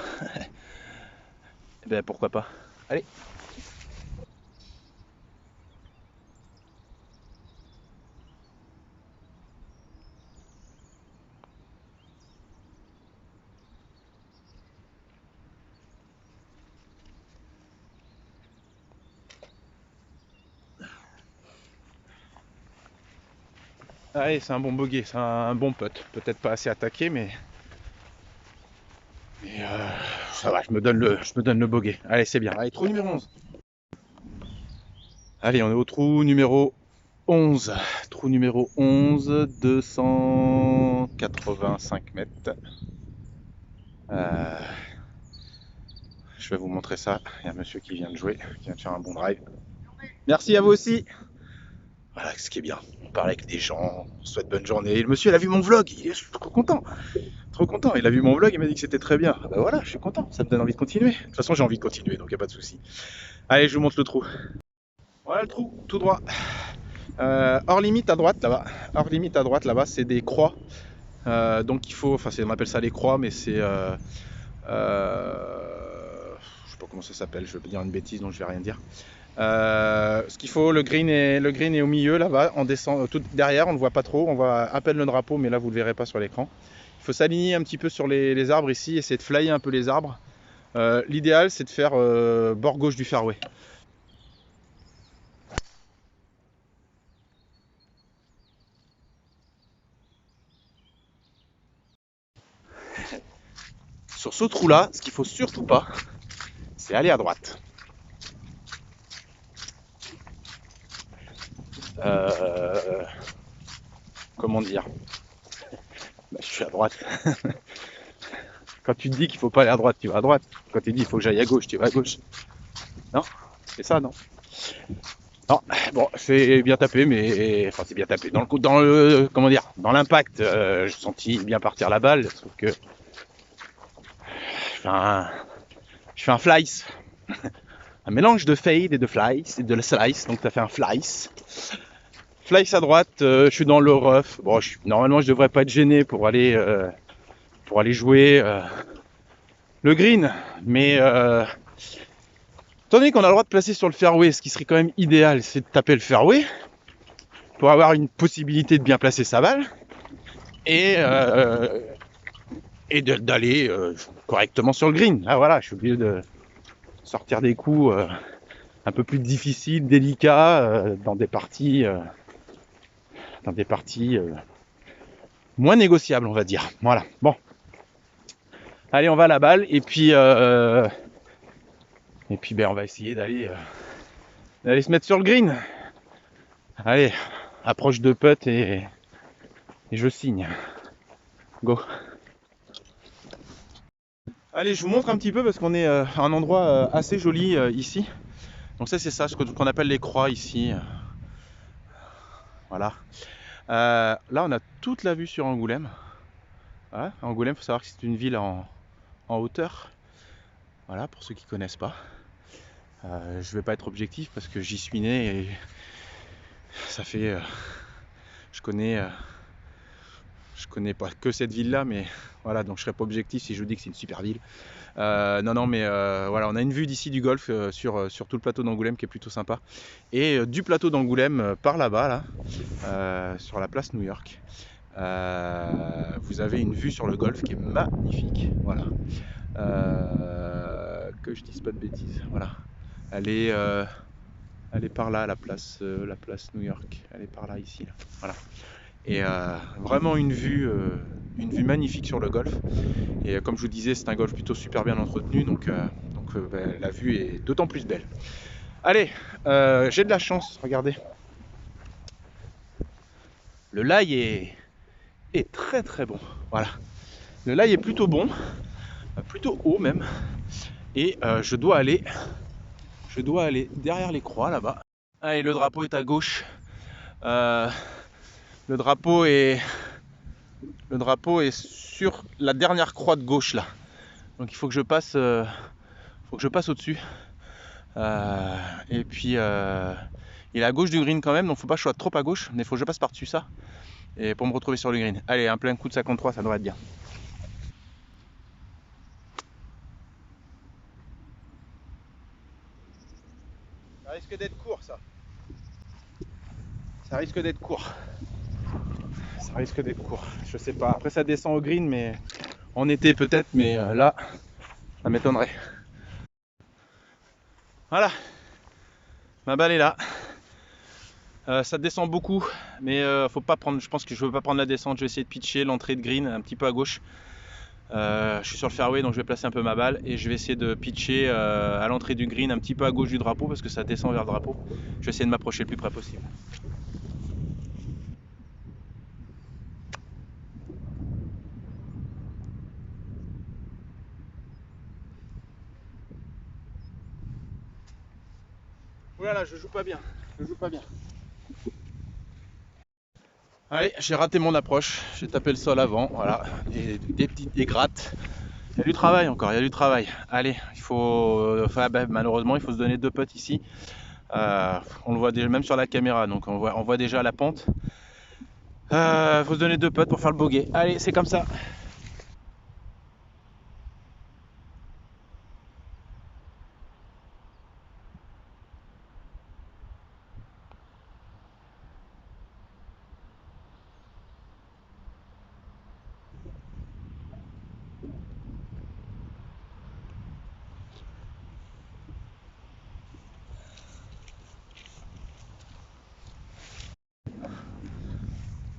Eh ben pourquoi pas. Allez. Allez, c'est un bon bogey, c'est un bon putt. Peut-être pas assez attaqué, mais ça va, je me donne le bogey. Allez, c'est bien. Allez, trou numéro 11. Allez, on est au trou numéro 11. Trou numéro 11, 285 mètres. Je vais vous montrer ça. Il y a un monsieur qui vient de jouer, qui vient de faire un bon drive. Merci à vous aussi. Voilà, ce qui est bien. On parle avec des gens, on souhaite bonne journée. Et le monsieur, il a vu mon vlog, je suis trop content. Trop content. Il a vu mon vlog, il m'a dit que c'était très bien. Ben voilà, je suis content, ça me donne envie de continuer. De toute façon, j'ai envie de continuer, donc il n'y a pas de souci. Allez, je vous montre le trou. Voilà le trou, tout droit. Hors limite à droite là-bas. Hors limite à droite là-bas, c'est des croix. Donc il faut, enfin on appelle ça les croix, mais c'est... je sais pas comment ça s'appelle, je vais dire une bêtise, donc je vais rien dire. Ce qu'il faut, le green est au milieu là-bas, on descend tout derrière, on ne voit pas trop, on voit à peine le drapeau, mais là vous ne le verrez pas sur l'écran. Il faut s'aligner un petit peu sur les arbres ici, essayer de flyer un peu les arbres. L'idéal c'est de faire bord gauche du fairway. Sur ce trou là, ce qu'il faut surtout pas, c'est aller à droite. Comment dire, bah, je suis à droite. Quand tu te dis qu'il faut pas aller à droite, tu vas à droite. Quand tu dis qu'il faut que j'aille à gauche, tu vas à gauche. Non? C'est ça, non? Non, bon, c'est bien tapé, mais enfin c'est bien tapé. Dans le comment dire, dans l'impact, j'ai senti bien partir la balle, sauf que je fais un slice, un mélange de fade et de slice et de slice. Donc ça fait un slice. Slice à droite, je suis dans le rough. Bon, normalement je devrais pas être gêné pour aller jouer le green, mais étant donné qu'on a le droit de placer sur le fairway, ce qui serait quand même idéal, c'est de taper le fairway pour avoir une possibilité de bien placer sa balle et d'aller correctement sur le green. Là voilà, je suis obligé de sortir des coups un peu plus difficiles, délicats, dans des parties moins négociables, on va dire. Voilà, bon. Allez, on va à la balle et puis ben, on va essayer d'aller se mettre sur le green. Allez, approche de putt et je signe. Go. Allez, je vous montre un petit peu parce qu'on est à un endroit assez joli ici. Donc ça, c'est ça, ce qu'on appelle les croix ici. Voilà. Là, on a toute la vue sur Angoulême. Ouais, Angoulême, il faut savoir que c'est une ville en hauteur. Voilà, pour ceux qui ne connaissent pas. Je vais pas être objectif parce que j'y suis né et ça fait... je connais pas que cette ville là, mais voilà, donc je serai pas objectif si je vous dis que c'est une super ville. Non, mais voilà, on a une vue d'ici du golfe sur tout le plateau d'Angoulême qui est plutôt sympa. Et du plateau d'Angoulême par là-bas, là, sur la place New York, vous avez une vue sur le golfe qui est magnifique. Voilà. Que je dise pas de bêtises. Voilà. Elle est par là, la place New York. Elle est par là, ici. Là. Voilà. Et vraiment une vue magnifique sur le golfe. Et comme je vous disais, c'est un golfe plutôt super bien entretenu, donc ben, la vue est d'autant plus belle. Allez, j'ai de la chance, regardez. Le lie est très très bon. Voilà. Le lie est plutôt bon, plutôt haut même. Et je dois aller derrière les croix là-bas. Allez, le drapeau est à gauche. Le drapeau est sur la dernière croix de gauche là. Donc il faut que je passe Faut que je passe au-dessus. Et puis il est à gauche du green quand même, donc faut pas que je sois trop à gauche, mais faut que je passe par-dessus ça. Et pour me retrouver sur le green. Allez, un plein coup de 53, ça devrait être bien. Ça risque d'être court ça. Ça risque d'être court. Ça risque d'être court. Je sais pas. Après ça descend au green, mais en été peut-être, mais là, ça m'étonnerait. Voilà. Ma balle est là. Ça descend beaucoup, mais faut pas prendre. Je pense que je veux pas prendre la descente. Je vais essayer de pitcher l'entrée de green un petit peu à gauche. Je suis sur le fairway, donc je vais placer un peu ma balle et je vais essayer de pitcher à l'entrée du green un petit peu à gauche du drapeau parce que ça descend vers le drapeau. Je vais essayer de m'approcher le plus près possible. Oulala, je joue pas bien. Je joue pas bien. Allez, j'ai raté mon approche. J'ai tapé le sol avant. Voilà, des petites dégrattes. Il y a du travail encore, il y a du travail. Allez, il faut. Enfin, malheureusement, il faut se donner 2 putts ici. On le voit déjà même sur la caméra, donc on voit déjà la pente. Faut se donner 2 putts pour faire le bogey. Allez, c'est comme ça.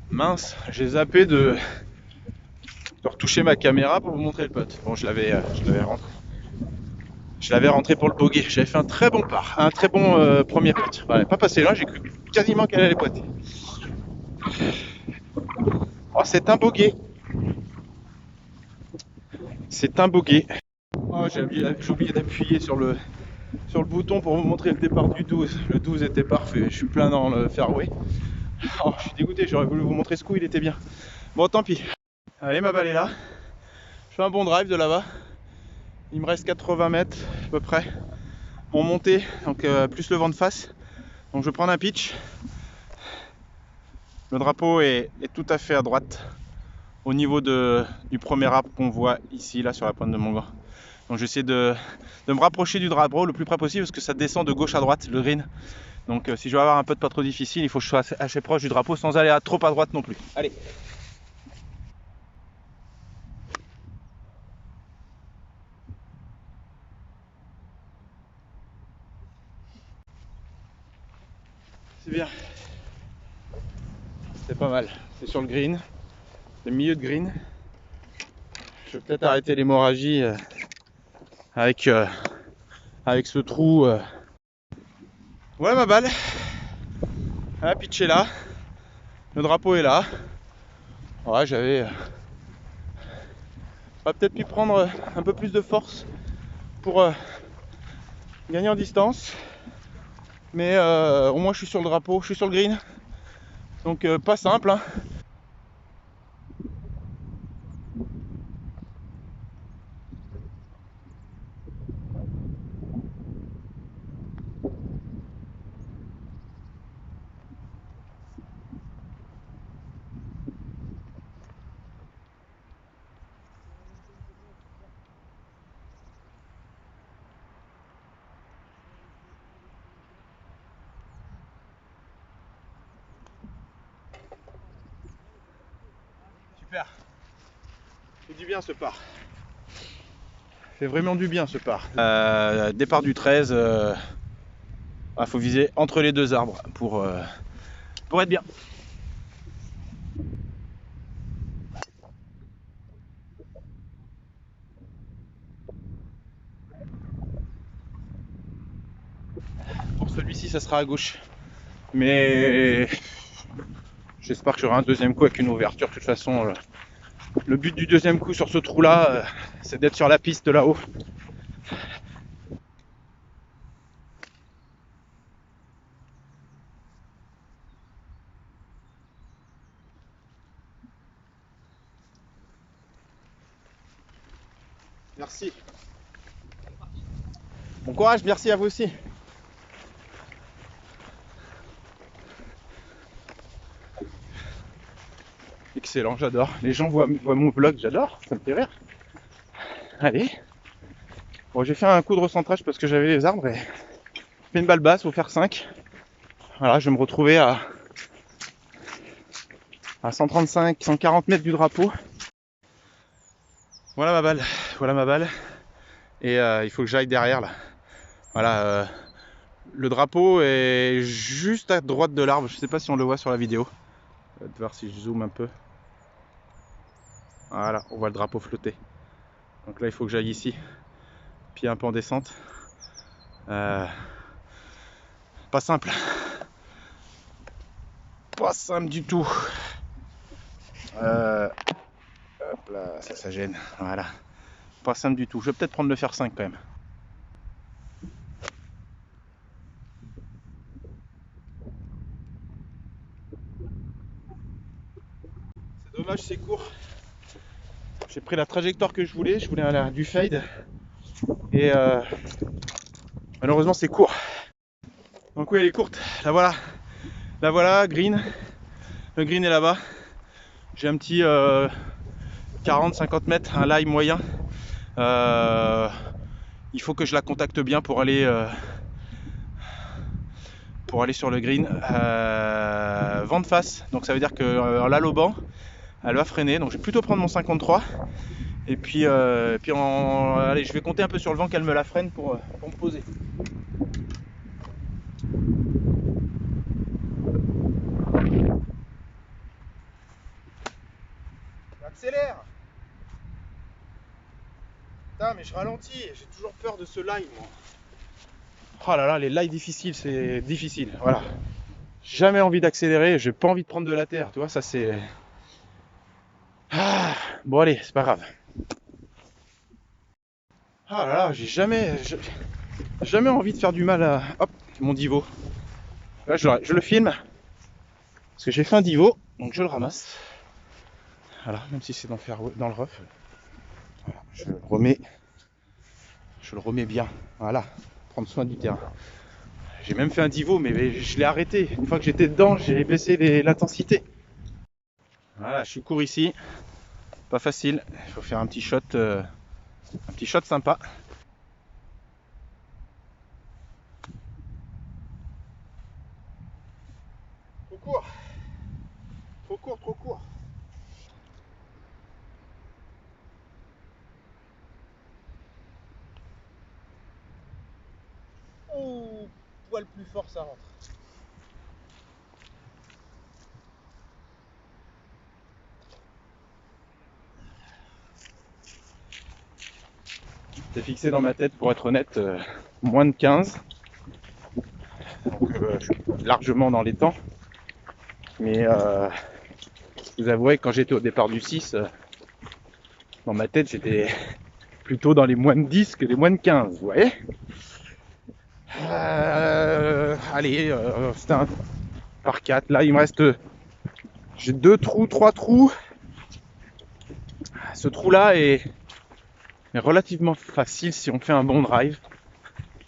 Mince, j'ai zappé de retoucher ma caméra pour vous montrer le putt. Bon, je l'avais rentré pour le bogey. J'avais fait un très bon par, un très bon premier putt. Voilà, pas passé loin, j'ai cru quasiment qu'elle allait pointer. Oh, c'est un bogey. C'est un bogey. Oh, j'ai oublié d'appuyer sur le bouton pour vous montrer le départ du 12. Le 12 était parfait. Je suis plein dans le fairway. Oh, je suis dégoûté, j'aurais voulu vous montrer ce coup, il était bien. Bon, tant pis. Allez, ma balle est là. Je fais un bon drive de là-bas. Il me reste 80 mètres à peu près pour monter, donc plus le vent de face. Donc je vais prendre un pitch. Le drapeau est tout à fait à droite, au niveau du premier arbre qu'on voit ici, là, sur la pointe de mon gant. Donc j'essaie de me rapprocher du drapeau le plus près possible parce que ça descend de gauche à droite, le green. Donc si je veux avoir un putt pas trop difficile, il faut que je sois assez proche du drapeau sans aller trop à droite non plus. Allez. C'est bien. C'est pas mal. C'est sur le green. Le milieu de green. Je vais peut-être arrêter l'hémorragie avec ce trou. Ouais, ma balle. La pitch est là. Le drapeau est là. Ouais, j'avais peut-être pu prendre un peu plus de force pour gagner en distance. Mais au moins je suis sur le drapeau, je suis sur le green. Donc pas simple, hein. Super. C'est du bien ce par. Fait vraiment du bien ce par. Départ du 13. Faut viser entre les 2 arbres pour être bien. Pour celui-ci, ça sera à gauche. Mais j'espère que j'aurai un deuxième coup avec une ouverture. De toute façon, le but du deuxième coup sur ce trou-là, c'est d'être sur la piste là-haut. Merci. Bon courage, merci à vous aussi. Excellent, j'adore. Les gens voient mon vlog, j'adore, ça me fait rire. Allez. Bon, j'ai fait un coup de recentrage parce que j'avais les arbres et j'ai fait une balle basse, faut faire 5. Voilà, je vais me retrouver à 135, 140 mètres du drapeau. Voilà ma balle, voilà ma balle. Et il faut que j'aille derrière là. Voilà, le drapeau est juste à droite de l'arbre. Je sais pas si on le voit sur la vidéo. On va voir si je zoome un peu. Voilà, on voit le drapeau flotter. Donc là, il faut que j'aille ici. Pied un peu en descente. Pas simple. Pas simple du tout. Hop là, ça gêne. Voilà. Pas simple du tout. Je vais peut-être prendre le fer 5 quand même. C'est dommage, c'est court. J'ai pris la trajectoire que je voulais aller du fade. Et malheureusement, c'est court. Donc oui, elle est courte. La voilà. La voilà, green. Le green est là-bas. J'ai un petit 40-50 mètres, un lie moyen. Il faut que je la contacte bien pour aller sur le green. Vent de face, donc ça veut dire que là l'auban, elle va freiner. Donc je vais plutôt prendre mon 53. Et puis, allez, je vais compter un peu sur le vent qu'elle me la freine pour me poser. Accélère. Putain, mais je ralentis, j'ai toujours peur de ce lie, moi. Oh là là, les lies difficiles, c'est difficile, voilà. Jamais envie d'accélérer, j'ai pas envie de prendre de la terre, tu vois, ça c'est... Ah, bon allez, c'est pas grave. Ah là là, j'ai jamais envie de faire du mal à... Hop, mon divo. Là, je le filme, parce que j'ai fait un divo, donc je le ramasse. Voilà, même si c'est dans le rough. Voilà, je le remets bien, voilà, prendre soin du terrain. J'ai même fait un divo, mais je l'ai arrêté. Une fois que j'étais dedans, j'ai baissé l'intensité. Voilà, je suis court ici. Pas facile. Il faut faire un petit shot sympa. Trop court. Trop court, trop court. Oh, poil plus fort, ça rentre. C'est fixé dans ma tête, pour être honnête, moins de 15. Donc je suis largement dans les temps. Mais vous avouez que quand j'étais au départ du 6, dans ma tête j'étais plutôt dans les moins de 10 que les moins de 15, vous voyez. Allez, c'est un par 4. Là il me reste... j'ai 2 trous, 3 trous. Ce trou là est relativement facile si on fait un bon drive.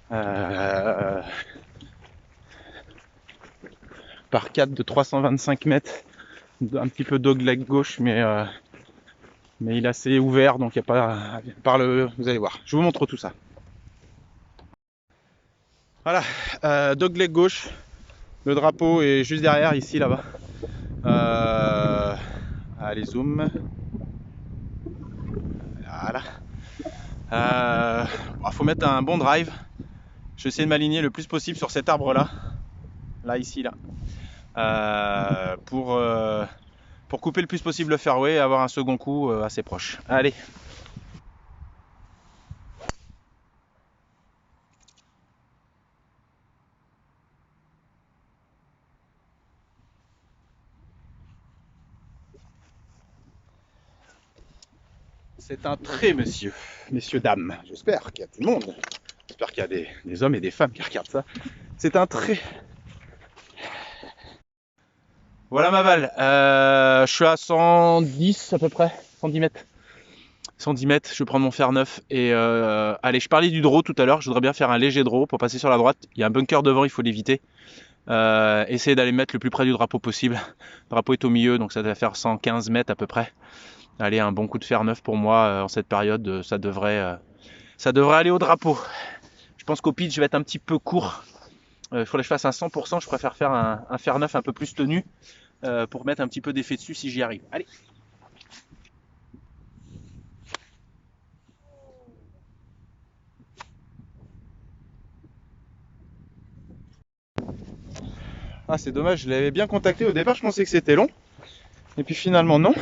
Par 4 de 325 mètres, un petit peu dogleg gauche, mais il est assez ouvert, donc il n'y a pas vous allez voir, je vous montre tout ça. Voilà, dogleg gauche, le drapeau est juste derrière, ici, là-bas. Allez, zoom. Voilà. Faut mettre un bon drive. Je vais essayer de m'aligner le plus possible sur cet arbre-là. Là, ici, là. Pour couper le plus possible le fairway et avoir un second coup assez proche. Allez. C'est un trait, messieurs, dames. J'espère qu'il y a tout le monde. J'espère qu'il y a des hommes et des femmes qui regardent ça. C'est un trait. Voilà ma balle. Je suis à 110 à peu près, 110 mètres. 110 mètres, je vais prendre mon fer neuf et allez, je parlais du draw tout à l'heure, je voudrais bien faire un léger draw pour passer sur la droite. Il y a un bunker devant, il faut l'éviter. Essayer d'aller mettre le plus près du drapeau possible. Le drapeau est au milieu, donc ça va faire 115 mètres à peu près. Allez, un bon coup de fer neuf pour moi en cette période, ça devrait aller au drapeau. Je pense qu'au pitch, je vais être un petit peu court. Il faudrait que je fasse un 100%, je préfère faire un fer neuf un peu plus tenu pour mettre un petit peu d'effet dessus si j'y arrive. Allez. Ah, c'est dommage, je l'avais bien contacté au départ, je pensais que c'était long. Et puis finalement non.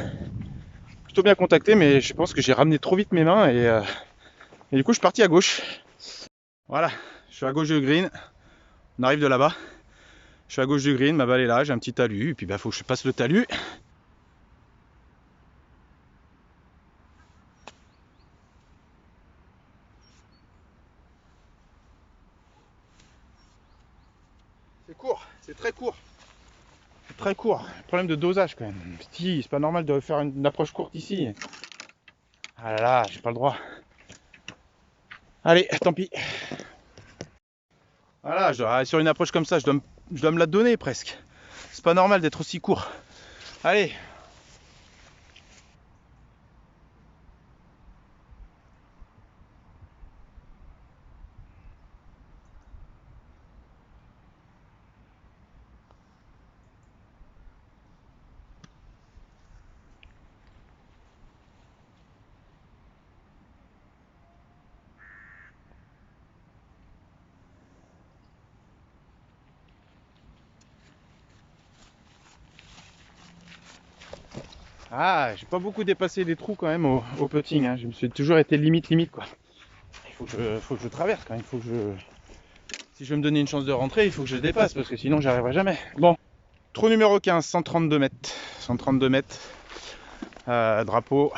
Plutôt bien contacté, mais je pense que j'ai ramené trop vite mes mains et du coup je suis parti à gauche. Voilà, je suis à gauche du green. On arrive de là-bas. Je suis à gauche du green, ma balle est là, j'ai un petit talus, et puis faut que je passe le talus. C'est court, c'est très court. C'est très court. Problème de dosage quand même. Petit, c'est pas normal de faire une approche courte ici. Ah là là, j'ai pas le droit. Allez, tant pis. Voilà, sur une approche comme ça, je dois me la donner presque. C'est pas normal d'être aussi court. Allez. Ah, j'ai pas beaucoup dépassé les trous quand même au putting. Hein. Je me suis toujours été limite quoi. Il faut que je traverse quand même. Si je veux me donner une chance de rentrer, il faut que je dépasse parce que sinon j'y arriverai jamais. Bon, trou numéro 15, 132 mètres. 132 mètres. Drapeau.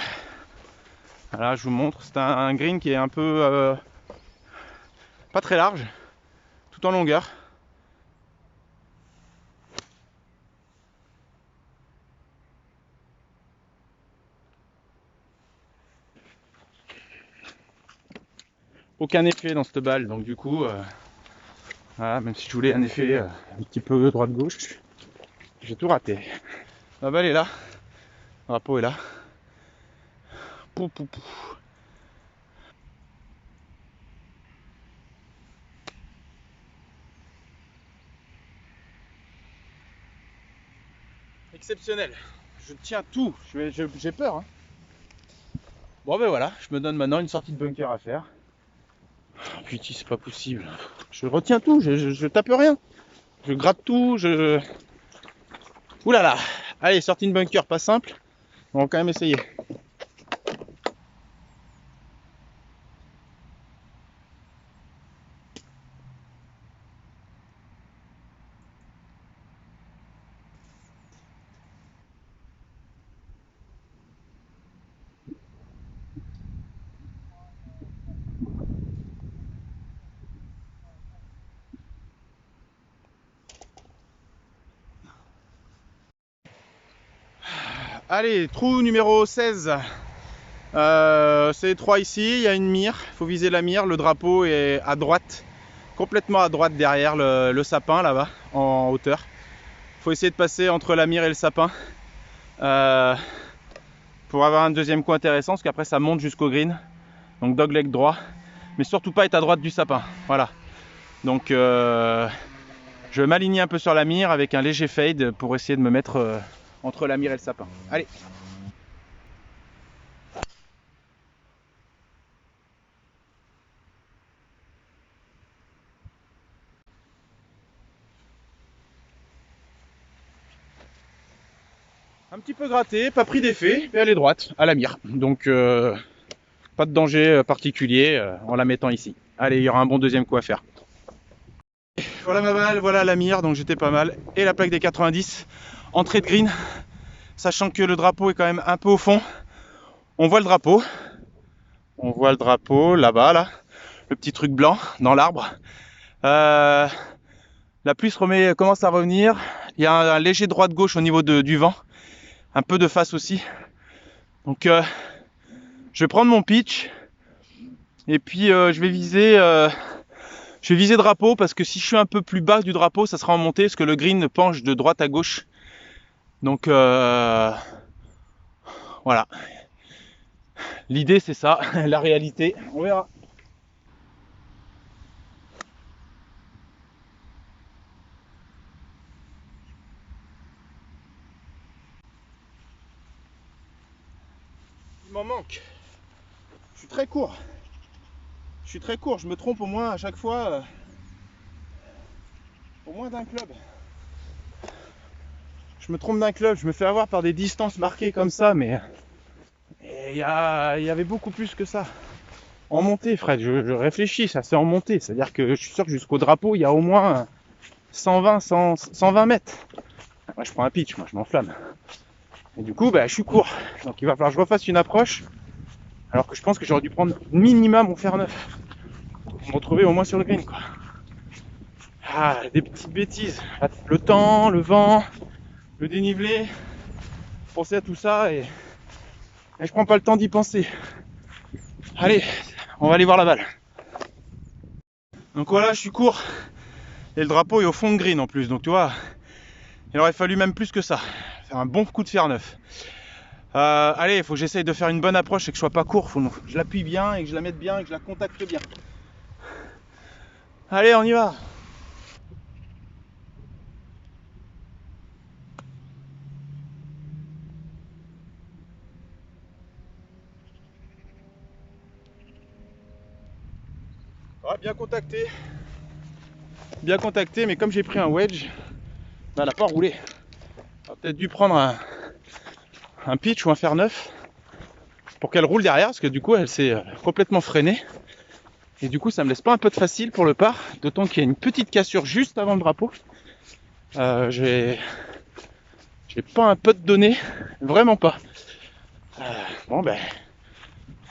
Voilà, je vous montre. C'est un green qui est un peu pas très large, tout en longueur. Aucun effet dans cette balle, donc du coup, voilà, même si je voulais un effet un petit peu droite-gauche, j'ai tout raté. La balle est là, le drapeau est là. Pou, pou, pou. Exceptionnel. Je tiens tout. J'ai peur. Hein. Bon ben voilà, je me donne maintenant une sortie de bunker à faire. Oh, putain, c'est pas possible. Je retiens tout, je tape rien. Je gratte tout, Ouh là là. Allez, sortie de bunker, pas simple. On va quand même essayer. Allez, trou numéro 16. C'est 3 ici, il y a une mire, il faut viser la mire, le drapeau est à droite, complètement à droite derrière le sapin là-bas, en hauteur. Il faut essayer de passer entre la mire et le sapin pour avoir un deuxième coup intéressant, parce qu'après ça monte jusqu'au green. Donc dogleg droit, mais surtout pas être à droite du sapin. Voilà. Donc je vais m'aligner un peu sur la mire avec un léger fade pour essayer de me mettre entre la mire et le sapin. Allez. Un petit peu gratté, pas pris d'effet, mais elle est droite, à la mire. Donc pas de danger particulier en la mettant ici. Allez, il y aura un bon deuxième coup à faire. Voilà ma balle, voilà la mire, donc j'étais pas mal. Et la plaque des 90, entrée de green, sachant que le drapeau est quand même un peu au fond. On voit le drapeau. On voit le drapeau là-bas, là. Le petit truc blanc dans l'arbre. La pluie commence à revenir. Il y a un léger droite-gauche au niveau du vent. Un peu de face aussi. Donc Je vais prendre mon pitch et puis je vais viser drapeau, parce que si je suis un peu plus bas du drapeau, ça sera en montée, parce que le green penche de droite à gauche. Donc voilà. L'idée c'est ça, la réalité, on verra. Il m'en manque. Je suis très court. Je me trompe au moins à chaque fois. Au moins d'un club. Je me trompe d'un club, je me fais avoir par des distances marquées comme ça, mais il y avait beaucoup plus que ça. En montée, Fred, je réfléchis, ça c'est en montée. C'est-à-dire que je suis sûr que jusqu'au drapeau, il y a au moins 120 mètres. Moi je prends un pitch, moi je m'enflamme. Et du coup, je suis court. Donc il va falloir que je refasse une approche. Alors que je pense que j'aurais dû prendre minimum mon fer 9 pour me retrouver au moins sur le green, quoi. Ah, des petites bêtises. Le temps, le vent, le dénivelé. Penser à tout ça et je prends pas le temps d'y penser. Allez, on va aller voir la balle. Donc voilà, je suis court. Et le drapeau est au fond de green en plus. Donc tu vois, il aurait fallu même plus que ça. Faire un bon coup de fer 9. Allez, il faut que j'essaye de faire une bonne approche et que je sois pas court. Faut que je l'appuie bien et que je la mette bien et que je la contacte bien. Allez, on y va. Ouais, bien contacté, mais comme j'ai pris un wedge, elle n'a pas roulé. J'aurais peut-être dû prendre un pitch ou un fer 9 pour qu'elle roule derrière, parce que du coup elle s'est complètement freinée. Et du coup ça me laisse pas un peu de facile pour le par, d'autant qu'il y a une petite cassure juste avant le drapeau. J'ai pas un putt donné, vraiment pas. On va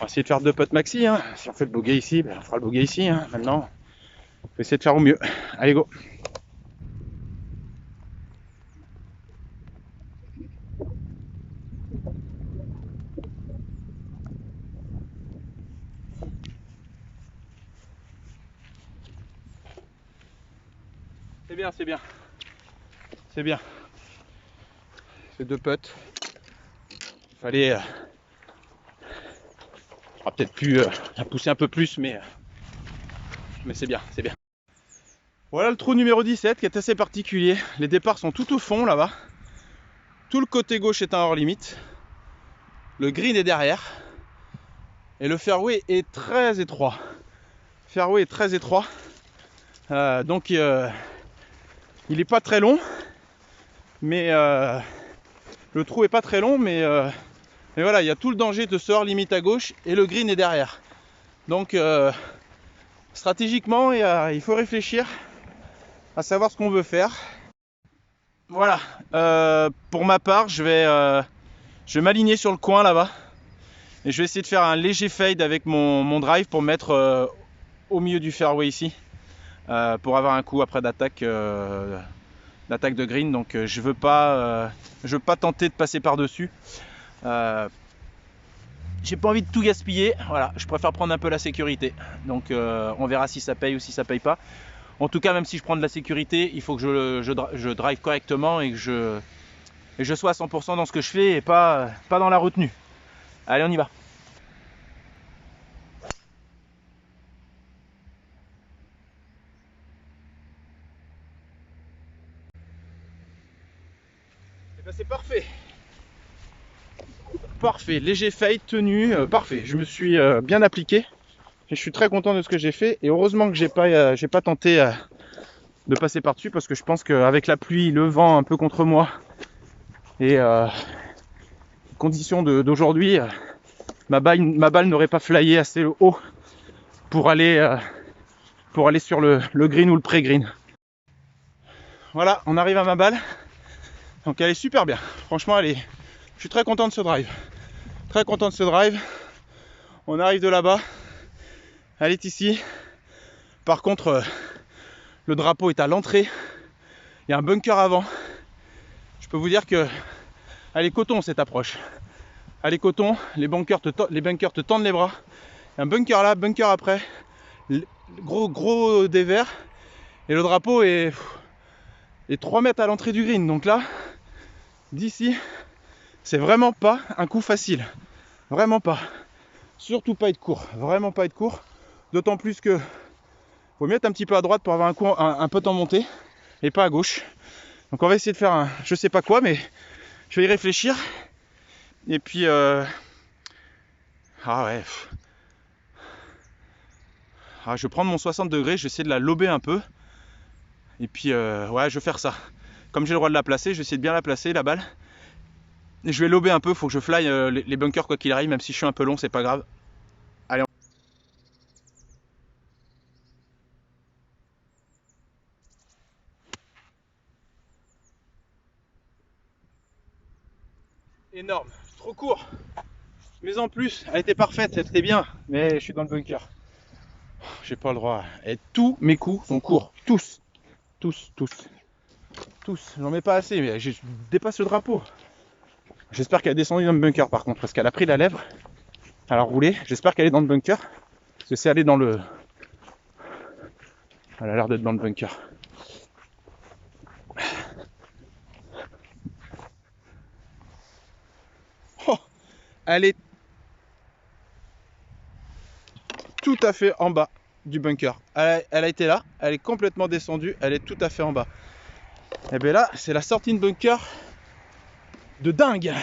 essayer de faire 2 putts maxi, hein. Si on fait le bogey ici, on fera le bogey ici, hein. Maintenant, on va essayer de faire au mieux. Allez, go. C'est bien. C'est bien. C'est 2 putts. Il fallait... j'aurais peut-être pu la pousser un peu plus, mais c'est bien, c'est bien. Voilà le trou numéro 17 qui est assez particulier. Les départs sont tout au fond là-bas. Tout le côté gauche est un hors limite. Le green est derrière. Et le fairway est très étroit. Donc il est pas très long. Mais le trou est pas très long. Mais voilà, il y a tout le danger de ce hors limite à gauche. Et le green est derrière. Donc stratégiquement, il faut réfléchir à savoir ce qu'on veut faire. Voilà, pour ma part, je vais m'aligner sur le coin là-bas et je vais essayer de faire un léger fade avec mon drive pour mettre au milieu du fairway ici, pour avoir un coup après d'attaque de green. Donc je veux pas tenter de passer par-dessus. J'ai pas envie de tout gaspiller, voilà, je préfère prendre un peu la sécurité. Donc on verra si ça paye ou si ça paye pas. En tout cas, même si je prends de la sécurité, il faut que je drive correctement et que je sois à 100% dans ce que je fais et pas dans la retenue. Allez, on y va. Et ben c'est parfait. Parfait, léger fade, tenue, parfait. Je me suis bien appliqué. Et je suis très content de ce que j'ai fait. Et heureusement que j'ai pas tenté de passer par-dessus, parce que je pense qu'avec la pluie, le vent un peu contre moi et conditions d'aujourd'hui, ma balle n'aurait pas flyé assez haut pour aller sur le green ou le pré-green. Voilà, on arrive à ma balle. Donc elle est super bien. Franchement, je suis très content de ce drive. Très content de ce drive. On arrive de là-bas. Elle est ici. Par contre, le drapeau est à l'entrée. Il y a un bunker avant. Je peux vous dire que elle est coton cette approche. Allez coton, les bunkers te tendent les bras. Un bunker là, bunker après. Gros dévers. Et le drapeau est 3 mètres à l'entrée du green. Donc là, d'ici, c'est vraiment pas un coup facile. Vraiment pas. Surtout pas être court. Vraiment pas être court. D'autant plus que faut mieux être un petit peu à droite pour avoir un pote en montée et pas à gauche. Donc on va essayer de faire un je sais pas quoi, mais je vais y réfléchir. Et puis ah ouais. Ah, je vais prendre mon 60 degrés, je vais essayer de la lober un peu. Et puis ouais, je vais faire ça. Comme j'ai le droit de la placer, je vais essayer de bien la placer la balle. Et je vais lober un peu, faut que je fly les bunkers quoi qu'il arrive, même si je suis un peu long, c'est pas grave. Allez. Énorme, trop court. Mais en plus, elle était parfaite, elle était bien. Mais je suis dans le bunker. J'ai pas le droit. Et tous mes coups sont courts. Tous. J'en mets pas assez, mais je dépasse le drapeau. J'espère qu'elle est descendue dans le bunker par contre, parce qu'elle a pris la lèvre. Elle a roulé. J'espère qu'elle est dans le bunker. Parce que c'est allé dans le... Elle a l'air d'être dans le bunker. Oh, elle est tout à fait en bas du bunker. Elle a été là, elle est complètement descendue, elle est tout à fait en bas. Et bien là, c'est la sortie de bunker de dingue.